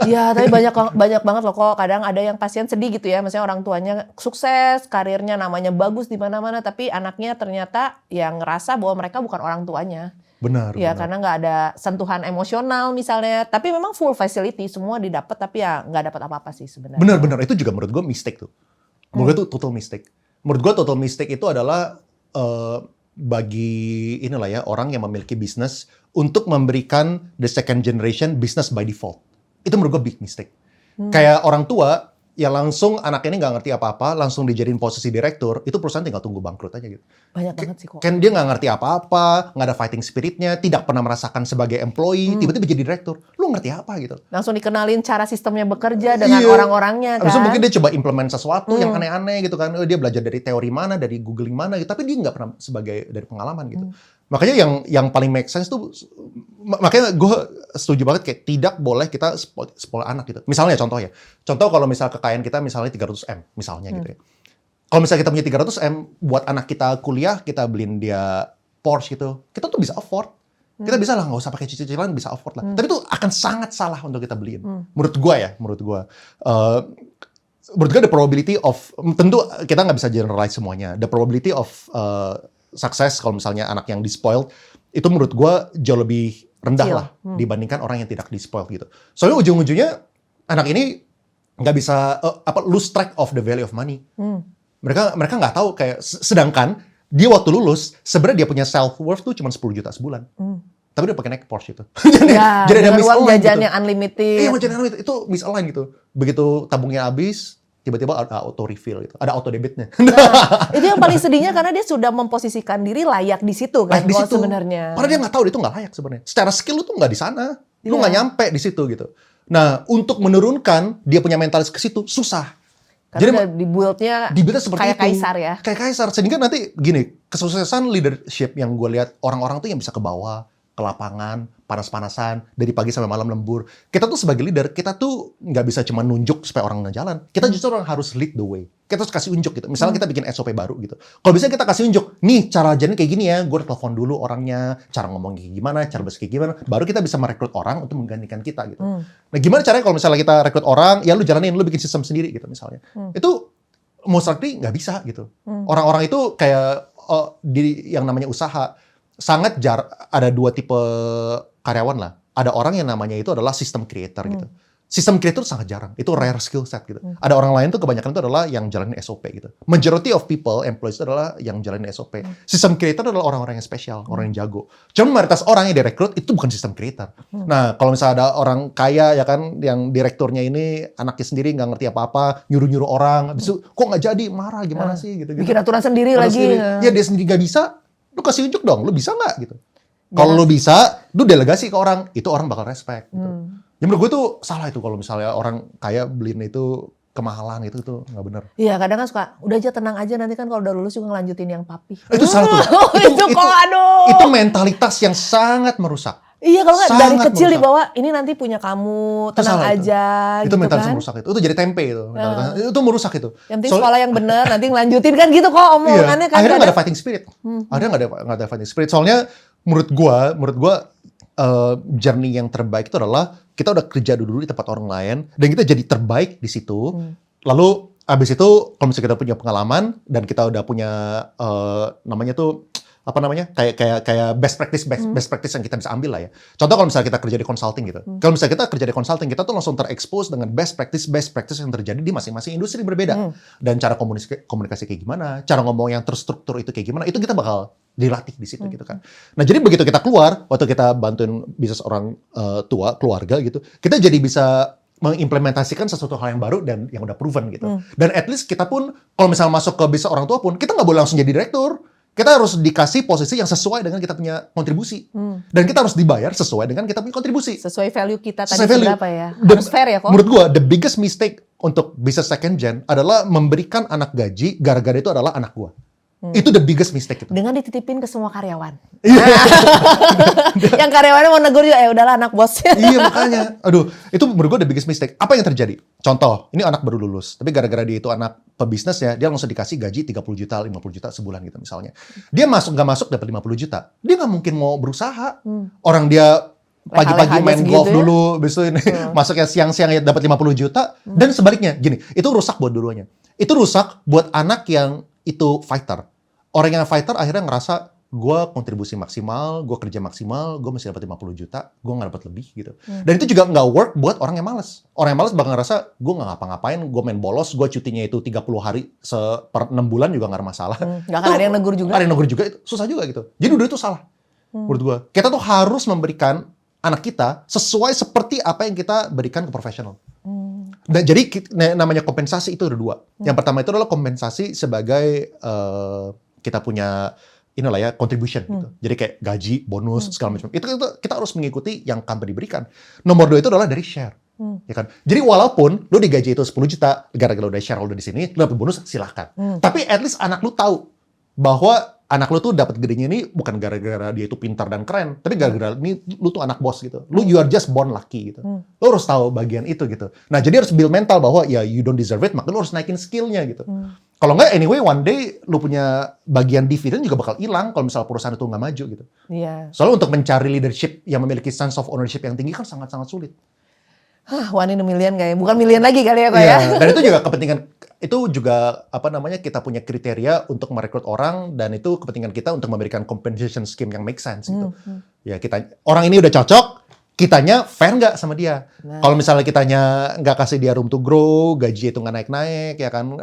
Iya, tapi banyak banget loh kok. Kadang ada yang pasien sedih gitu ya, maksudnya orang tuanya sukses, karirnya namanya bagus di mana-mana, tapi anaknya ternyata yang ngerasa bahwa mereka bukan orang tuanya. Benar. Ya benar. karena nggak ada sentuhan emosional misalnya, tapi memang full facility semua didapat, tapi ya nggak dapat apa-apa sih sebenarnya. Benar, itu juga menurut gue mistake tuh. Menurut gue itu total mistake. Menurut gue total mistake itu adalah bagi inilah ya orang yang memiliki bisnis untuk memberikan the second generation business by default. Itu menurut gue big mistake. Kayak orang tua ya langsung anak ini nggak ngerti apa-apa, langsung dijadiin posisi direktur, itu perusahaan tinggal tunggu bangkrut aja gitu. Banyak banget sih kok. Kan dia nggak ngerti apa-apa, nggak ada fighting spiritnya, tidak pernah merasakan sebagai employee, tiba-tiba jadi direktur. Lu ngerti apa gitu? Langsung dikenalin cara sistemnya bekerja dengan Iya. orang-orangnya kan. Habis itu mungkin dia coba implement sesuatu yang aneh-aneh gitu kan. Dia belajar dari teori mana, dari googling mana gitu. Tapi dia nggak pernah sebagai dari pengalaman gitu. Makanya yang paling make sense tuh, makanya gue setuju banget kayak tidak boleh kita spoil anak gitu. Misalnya contoh kalau misal kekayaan kita misalnya 300M misalnya gitu ya. Kalau misalnya kita punya 300M, buat anak kita kuliah, kita beliin dia Porsche gitu, kita tuh bisa afford. Kita bisa lah, nggak usah pakai cicilan, bisa afford lah. Tapi itu akan sangat salah untuk kita beliin. Menurut gue ya, menurut gue the probability of, tentu kita nggak bisa generalize semuanya. The probability of sukses kalau misalnya anak yang di-spoiled, itu menurut gue jauh lebih rendah lah dibandingkan orang yang tidak di-spoiled gitu. Soalnya ujung-ujungnya anak ini nggak bisa lose track of the value of money. Mereka nggak tahu kayak sedangkan dia waktu lulus sebenarnya dia punya self worth tuh cuma 10 juta sebulan. Tapi dia pakai naik Porsche itu. jadi ada uang jajan gitu. yang unlimited. Iya, jajan unlimited itu misalign gitu. Begitu tabungnya habis, tiba-tiba ada auto refill gitu. Ada auto debitnya. Nah, itu yang paling sedihnya karena dia sudah memposisikan diri layak di situ kan Layak di situ. sebenarnya. Padahal dia nggak tahu dia tuh nggak layak sebenarnya. Secara skill lu tuh nggak di sana. Lu nggak nyampe di situ gitu. Nah, untuk menurunkan dia punya mentalis ke situ susah. Karena dibuildnya seperti kayak itu. kaisar ya. Kayak kaisar. Sehingga nanti gini, kesuksesan leadership yang gue lihat orang-orang tuh yang bisa ke bawah, ke lapangan, panas-panasan, dari pagi sampai malam lembur. Kita tuh sebagai leader, kita tuh nggak bisa cuma nunjuk supaya orang ngejalan. Kita justru orang harus lead the way. Kita harus kasih unjuk gitu. Misalnya kita bikin SOP baru gitu. Kalau bisa kita kasih unjuk, nih cara jalan kayak gini ya, gue telepon dulu orangnya, cara ngomong kayak gimana, cara bahasa kayak gimana, baru kita bisa merekrut orang untuk menggantikan kita gitu. Nah gimana caranya kalau misalnya kita rekrut orang, ya lu jalanin, lu bikin sistem sendiri gitu misalnya. Itu most likely nggak bisa gitu. Orang-orang itu kayak di yang namanya usaha, sangat ada dua tipe karyawan lah. Ada orang yang namanya itu adalah system creator gitu. System creator sangat jarang. Itu rare skill set gitu. Ada orang lain tuh kebanyakan itu adalah yang jalanin SOP gitu. Majority of people, employees itu adalah yang jalanin SOP. System creator adalah orang-orang yang spesial, orang yang jago. Cuma mayoritas orang yang direkrut itu bukan system creator. Nah, kalau misalnya ada orang kaya ya kan, yang direkturnya ini anaknya sendiri nggak ngerti apa-apa, nyuruh-nyuruh orang, habis itu kok nggak jadi, marah gimana sih gitu. Bikin aturan sendiri lagi. Ya dia sendiri nggak bisa, lu kasih unjuk dong, lu bisa nggak gitu. Kalau lu bisa, lu delegasi ke orang, itu orang bakal respect gitu. Ya menurut gue tuh salah itu kalau misalnya orang kaya beliin itu kemahalan itu nggak benar. Iya kadang kan suka, udah aja tenang aja nanti kan kalau udah lulus juga ngelanjutin yang papi. Itu salah tuh. itu kok aduh. Itu mentalitas yang sangat merusak. Iya kalau nggak dari kecil merusak. dibawa, ini nanti punya kamu, tenang aja itu gitu mentalitas kan. merusak itu jadi tempe itu. Itu merusak itu. Yang penting sekolah yang benar, nanti ngelanjutin kan gitu kok omongannya kan. Akhirnya nggak ada fighting spirit. Akhirnya nggak ada fighting spirit. Soalnya menurut gua journey yang terbaik itu adalah kita udah kerja dulu di tempat orang lain dan kita jadi terbaik di situ. Lalu abis itu kalau misalnya kita punya pengalaman dan kita udah punya namanya tuh apa namanya kayak best practice yang kita bisa ambil lah ya. Contoh kalau misalnya kita kerja di consulting gitu. Kalau misalnya kita kerja di consulting, kita tuh langsung terekspos dengan best practice yang terjadi di masing-masing industri berbeda. Dan cara komunikasi kayak gimana, cara ngomong yang terstruktur itu kayak gimana, itu kita bakal dilatih di situ gitu kan. Nah jadi begitu kita keluar, waktu kita bantuin bisnis orang tua, keluarga gitu, kita jadi bisa mengimplementasikan sesuatu hal yang baru dan yang udah proven gitu. Dan at least kita pun, kalau misalnya masuk ke bisnis orang tua pun, kita nggak boleh langsung jadi direktur. Kita harus dikasih posisi yang sesuai dengan kita punya kontribusi. Dan kita harus dibayar sesuai dengan kita punya kontribusi. Sesuai value kita tadi value. berapa ya. Harus fair ya kok. Menurut gua, the biggest mistake untuk bisnis second gen adalah memberikan anak gaji gara-gara itu adalah anak gua. Itu the biggest mistake itu. Dengan dititipin ke semua karyawan. Yang karyawannya mau negur juga, udahlah anak bos. Iya makanya, aduh, itu menurut gue the biggest mistake. Apa yang terjadi? Contoh, ini anak baru lulus, tapi gara-gara dia itu anak pebisnis ya, dia langsung dikasih gaji 30 juta, 50 juta sebulan gitu misalnya. Dia nggak masuk dapat 50 juta, dia nggak mungkin mau berusaha. Orang dia pagi-pagi main golf ya? dulu, besok ini masuknya siang-siang ya dapat 50 juta, dan sebaliknya, gini, itu rusak buat dua-duanya. Itu rusak buat anak yang itu fighter. Orang yang fighter akhirnya ngerasa, gue kontribusi maksimal, gue kerja maksimal, gue masih dapat 50 juta, gue nggak dapat lebih gitu. Dan itu juga nggak work buat orang yang malas. Orang yang malas bakal ngerasa, gue nggak ngapa-ngapain, gue main bolos, gue cutinya itu 30 hari per 6 bulan juga nggak ada masalah. Nggak akan ada yang negur juga. Ada yang negur juga, itu susah juga gitu. Jadi udah itu salah. Menurut gue. Kita tuh harus memberikan anak kita sesuai seperti apa yang kita berikan ke profesional. Dan jadi namanya kompensasi itu ada dua. Yang pertama itu adalah kompensasi sebagai kita punya inilah ya contribution gitu. Jadi kayak gaji, bonus segala macam. Itu kita harus mengikuti yang company berikan. Nomor 2 itu adalah dari share. Ya kan? Jadi walaupun lo digaji itu 10 juta gara-gara lo udah share udah di sini, lo dapat bonus silahkan. Tapi at least anak lo tahu bahwa anak lo tuh dapat gedenya ini bukan gara-gara dia itu pintar dan keren, tapi gara-gara ini lu tuh anak bos gitu. Lu you are just born lucky gitu. Lo harus tahu bagian itu gitu. Nah, jadi harus build mental bahwa ya you don't deserve it, maka lu harus naikin skill-nya gitu. Kalau nggak, anyway, one day lu punya bagian dividen juga bakal hilang kalau misalnya perusahaan itu nggak maju gitu. Iya. Soalnya untuk mencari leadership yang memiliki sense of ownership yang tinggi kan sangat-sangat sulit. One in a million kayaknya. Bukan million lagi kali ya Kak ya. Dan itu juga kepentingan, itu juga apa namanya, kita punya kriteria untuk merekrut orang, dan itu kepentingan kita untuk memberikan compensation scheme yang make sense gitu. Ya kita, orang ini udah cocok, kitanya fair nggak sama dia? Kalau misalnya kitanya nggak kasih dia room to grow, gaji itu nggak naik-naik, ya kan,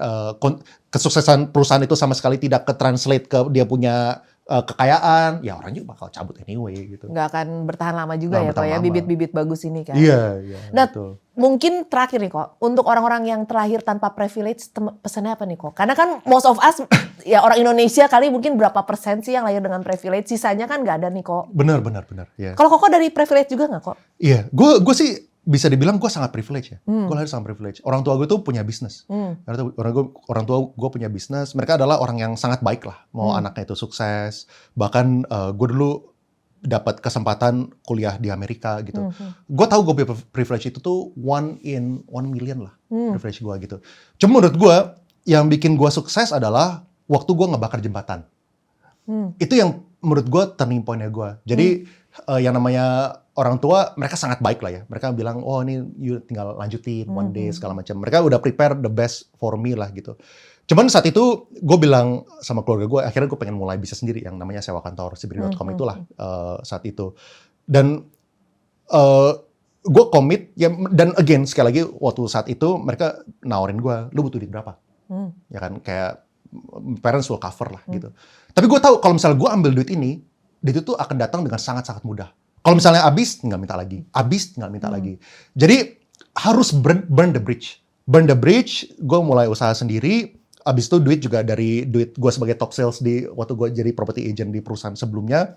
kesuksesan perusahaan itu sama sekali tidak ke-translate ke dia punya kekayaan, ya orang juga bakal cabut anyway gitu. Nggak akan bertahan lama juga ya Kok ya, bibit-bibit bagus ini kan. Iya, Nah, betul. mungkin terakhir nih Kok, untuk orang-orang yang terlahir tanpa privilege, pesannya apa nih Kok? Karena kan most of us, ya orang Indonesia kali mungkin berapa persen sih yang lahir dengan privilege, sisanya kan nggak ada nih Kok. Benar. Ya. Kalau Kok dari privilege juga nggak Kok? Iya, gue sih bisa dibilang gue sangat privilege ya. Gue lahir sangat privilege. Orang tua gue tuh punya bisnis. Orang tua gue punya bisnis. Mereka adalah orang yang sangat baik lah. Mau anaknya itu sukses. Bahkan gue dulu dapat kesempatan kuliah di Amerika gitu. Gue tahu gue punya privilege itu tuh 1 in 1 million lah. Privilege gue gitu. Cuma menurut gue yang bikin gue sukses adalah waktu gue ngebakar jembatan. Itu yang menurut gue turning point-nya gue. Jadi yang namanya orang tua, mereka sangat baik lah ya. Mereka bilang, oh ini you tinggal lanjutin one day segala macam. Mereka udah prepare the best for me lah gitu. Cuman saat itu gue bilang sama keluarga gue, akhirnya gue pengen mulai bisnis sendiri yang namanya sewa kantor, sibri.com itulah saat itu. Dan gue komit, ya, dan again sekali lagi waktu saat itu mereka nawarin gue, lu butuh duit berapa? Ya kan, kayak parents will cover lah gitu. Tapi gue tahu kalau misalnya gue ambil duit ini, duit itu akan datang dengan sangat-sangat mudah. Kalau misalnya habis, tinggal minta lagi. Habis, tinggal minta lagi. Jadi harus burn the bridge. Burn the bridge, gue mulai usaha sendiri. Habis itu duit juga dari duit gue sebagai top sales waktu gue jadi property agent di perusahaan sebelumnya.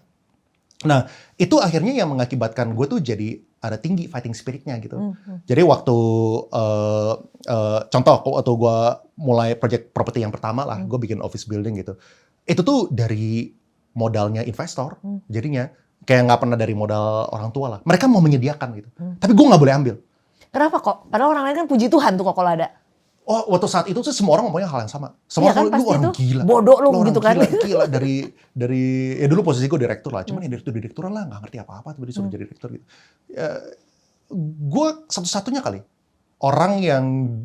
Nah, itu akhirnya yang mengakibatkan gue tuh jadi ada tinggi fighting spiritnya gitu. Jadi waktu, contoh waktu gue mulai project property yang pertama lah, gue bikin office building gitu. Itu tuh dari modalnya investor, jadinya kayak nggak pernah dari modal orang tua lah. Mereka mau menyediakan gitu. Tapi gue nggak boleh ambil. Kenapa Kok? Padahal orang lain kan puji Tuhan tuh Kok kalau ada. Oh, waktu saat itu tuh semua orang ngomongnya hal yang sama. Semua kan, orang, lu orang gila. Bodoh lu gitu kan. Gila dari ya dulu posisi gue direktur lah. Cuman ya direkturan lah, nggak ngerti apa-apa. Tiba disuruh jadi direktur gitu. Ya, gue satu-satunya kali orang yang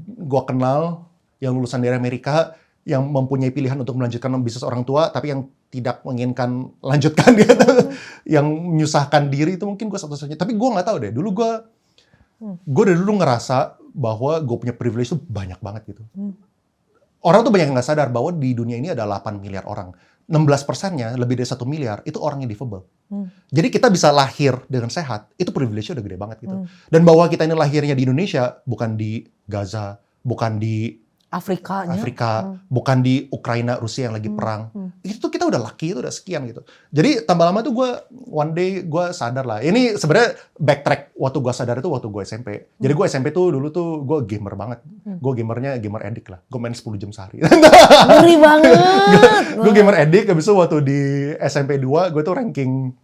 gue kenal yang lulusan dari Amerika yang mempunyai pilihan untuk melanjutkan bisnis orang tua, tapi yang tidak menginginkan lanjutkan gitu, yang menyusahkan diri itu mungkin gue satu-satunya. Tapi gue nggak tahu deh. Dulu gue dari dulu ngerasa bahwa gue punya privilege itu banyak banget gitu. Orang tuh banyak yang nggak sadar bahwa di dunia ini ada 8 miliar orang. 16%-nya, lebih dari 1 miliar, itu orang yang difabel. Jadi kita bisa lahir dengan sehat, itu privilege-nya udah gede banget gitu. Dan bahwa kita ini lahirnya di Indonesia, bukan di Gaza, bukan di Afrika, bukan di Ukraina, Rusia yang lagi perang. Itu tuh kita udah lucky, itu udah sekian gitu. Jadi tambah lama tuh gue, one day gue sadar lah. Ini sebenarnya backtrack waktu gue sadar itu waktu gue SMP. Jadi gue SMP tuh dulu tuh gue gamer banget. Gue gamer addict lah. Gue main 10 jam sehari. Ngeri banget. Gue gamer addict, habis itu waktu di SMP 2, gue tuh ranking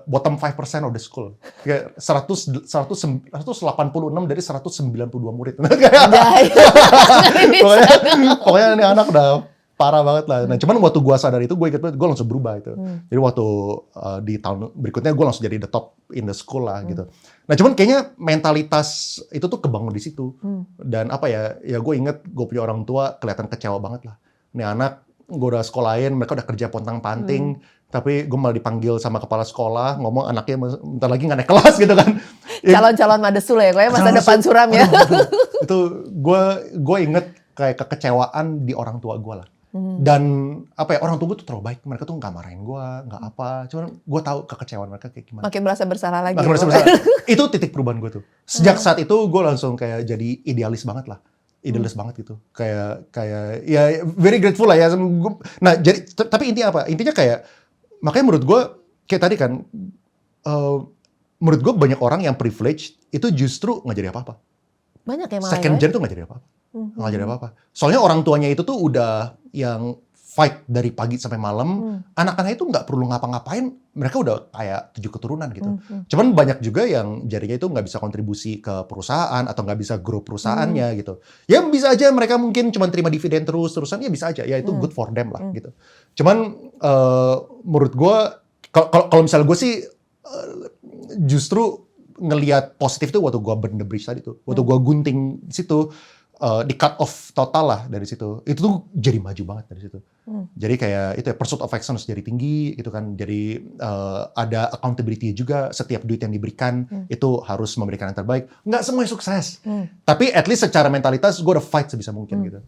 bottom 5% of the school. Kayak 186 dari 192 murid. Pokoknya ini anak udah parah banget lah. Nah, cuman waktu gue sadar itu, gue inget banget, gue langsung berubah itu. Jadi waktu di tahun berikutnya, gue langsung jadi the top in the school lah gitu. Nah, cuman kayaknya mentalitas itu tuh kebangun di situ. Dan apa ya gue inget, gue punya orang tua kelihatan kecewa banget lah. Ini anak, gue udah sekolahin, mereka udah kerja pontang-panting, tapi gue malah dipanggil sama kepala sekolah, ngomong anaknya bentar lagi nggak naik kelas gitu kan. Calon-calon madesul ya, kayaknya masa depan suram ya. Itu gue inget kayak kekecewaan di orang tua gue lah. Dan apa ya, orang tua gue tuh terlalu baik, mereka tuh nggak marahin gue, nggak apa. Cuman gue tahu kekecewaan mereka kayak gimana. Makin merasa bersalah lagi. Makin merasa bersalah. Itu titik perubahan gue tuh. Sejak saat itu gue langsung kayak jadi idealis banget lah. Idealis banget gitu. Kayak ya very grateful lah ya. Nah, jadi tapi intinya apa? Intinya kayak makanya menurut gue, kayak tadi kan, menurut gue banyak orang yang privilege itu justru nggak jadi apa-apa. Banyak ya malah. Second gen tuh nggak jadi apa-apa. Nggak jadi apa-apa. Soalnya orang tuanya itu tuh udah yang fight dari pagi sampai malam. Anak-anaknya itu nggak perlu ngapa-ngapain. Mereka udah kayak 7 keturunan gitu. Cuman banyak juga yang jadinya itu nggak bisa kontribusi ke perusahaan atau nggak bisa grow perusahaannya gitu. Ya bisa aja mereka mungkin cuma terima dividen terus-terusan, ya bisa aja. Ya itu good for them lah gitu. Cuman menurut gue, kalau misalnya gue sih justru ngelihat positif tuh waktu gue burn the bridge tadi tuh. Waktu gue gunting di situ, di cut off total lah dari situ. Itu tuh jadi maju banget dari situ. Jadi kayak itu ya, pursuit of excellence jadi tinggi gitu kan. Jadi ada accountability juga, setiap duit yang diberikan itu harus memberikan yang terbaik. Nggak semuanya sukses. Tapi at least secara mentalitas gue udah fight sebisa mungkin gitu.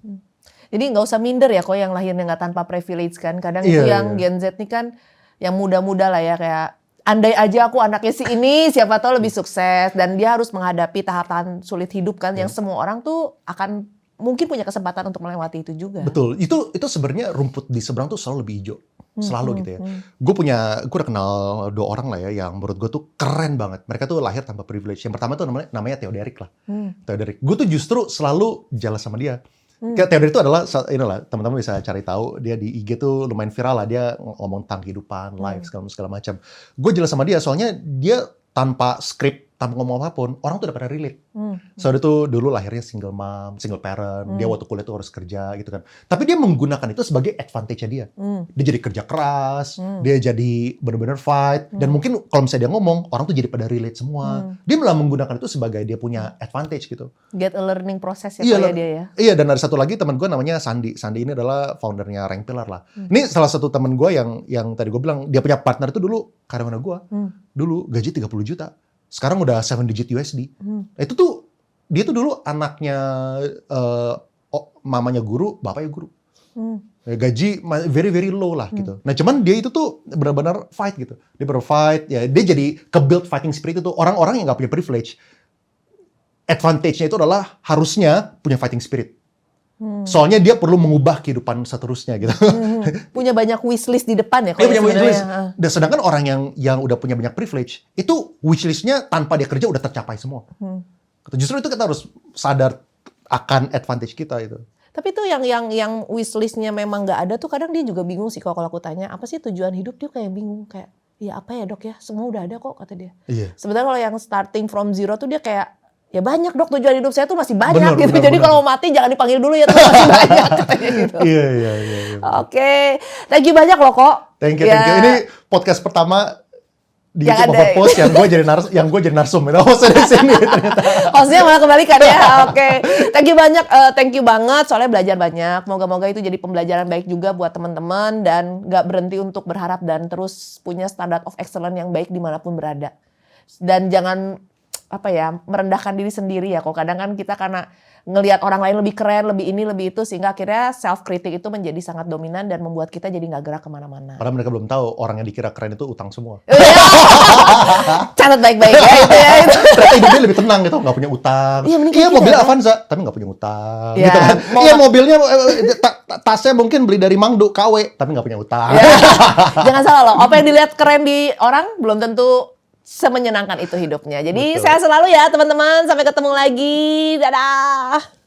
Jadi nggak usah minder ya kok yang lahirnya nggak tanpa privilege kan. Kadang itu yang Gen Z nih kan yang muda-muda lah ya, kayak andai aja aku anaknya si ini, siapa tahu lebih sukses. Dan dia harus menghadapi tahapan sulit hidup kan, yang semua orang tuh akan mungkin punya kesempatan untuk melewati itu juga. Betul, itu sebenarnya rumput di seberang tuh selalu lebih hijau. Selalu gitu ya. Gue udah kenal 2 orang lah ya yang menurut gue tuh keren banget. Mereka tuh lahir tanpa privilege. Yang pertama tuh namanya Theoderic lah. Theoderic. Gue tuh justru selalu jealous sama dia. Kayak Theoderic itu adalah, inilah teman-teman bisa cari tahu, dia di IG tuh lumayan viral lah, dia ngomong tentang kehidupan, life, segala macam. Gue jelas sama dia, soalnya dia tanpa skrip, tanpa ngomong apapun, orang tuh udah pada relate. So dia tuh dulu lahirnya single mom, single parent, dia waktu kuliah tuh harus kerja gitu kan. Tapi dia menggunakan itu sebagai advantage-nya dia. Dia jadi kerja keras, dia jadi benar-benar fight, dan mungkin kalau misalnya dia ngomong, orang tuh jadi pada relate semua. Dia malah menggunakan itu sebagai dia punya advantage gitu. Get a learning process ya dia ya. Iya, dan ada satu lagi teman gue namanya Sandi. Sandi ini adalah foundernya Rank Pillar lah. Ini salah satu teman gue yang tadi gue bilang, dia punya partner itu dulu karyawan gue. Dulu gaji 30 juta. Sekarang udah 7 digit USD. Itu tuh, dia tuh dulu anaknya mamanya guru, bapaknya guru. Gaji very very low lah gitu. Nah cuman dia itu tuh benar-benar fight gitu. Dia fight, ya dia jadi ke-build fighting spirit itu. Orang-orang yang gak punya privilege, advantage-nya itu adalah harusnya punya fighting spirit. Soalnya dia perlu mengubah kehidupan seterusnya gitu. Punya banyak wishlist di depan ya. Dia punya wishlist. Dan sedangkan orang yang udah punya banyak privilege, itu wishlist-nya tanpa dia kerja udah tercapai semua. Justru itu kita harus sadar akan advantage kita itu. Tapi tuh yang wishlist-nya memang nggak ada tuh kadang dia juga bingung sih kalau aku tanya apa sih tujuan hidup, dia kayak bingung kayak ya apa ya dok ya, semua udah ada kok kata dia. Sebenarnya kalau yang starting from zero tuh dia kayak ya banyak dok, tujuan hidup saya tuh masih banyak gitu. Jadi kalau mau mati jangan dipanggil dulu ya, tuh masih banyak katanya gitu. Iya. Oke, thank you banyak loh kok. Thank you. Ini podcast pertama di YouTube Over Post yang gue jadi narsum. Hostnya di sini ternyata. Hostnya malah kebalikan ya. Oke. Thank you banget soalnya belajar banyak. Moga-moga itu jadi pembelajaran baik juga buat teman-teman dan nggak berhenti untuk berharap dan terus punya standard of excellence yang baik dimanapun berada. Dan jangan merendahkan diri sendiri ya kok. Kadang kan kita karena ngelihat orang lain lebih keren, lebih ini, lebih itu, sehingga akhirnya self kritik itu menjadi sangat dominan dan membuat kita jadi nggak gerak kemana-mana. Padahal mereka belum tahu orang yang dikira keren itu utang semua. Catat baik-baik ya itu ya. Ternyata hidupnya lebih tenang gitu, nggak punya utang. Iya mobilnya Avanza, tapi nggak punya utang. Ya, gitu kan. Iya mobilnya, tasnya mungkin beli dari Mangdu, KW, tapi nggak punya utang. Ya. Jangan salah loh, apa yang dilihat keren di orang belum tentu semenyenangkan itu hidupnya. Jadi sehat selalu ya teman-teman, sampai ketemu lagi. Dadah.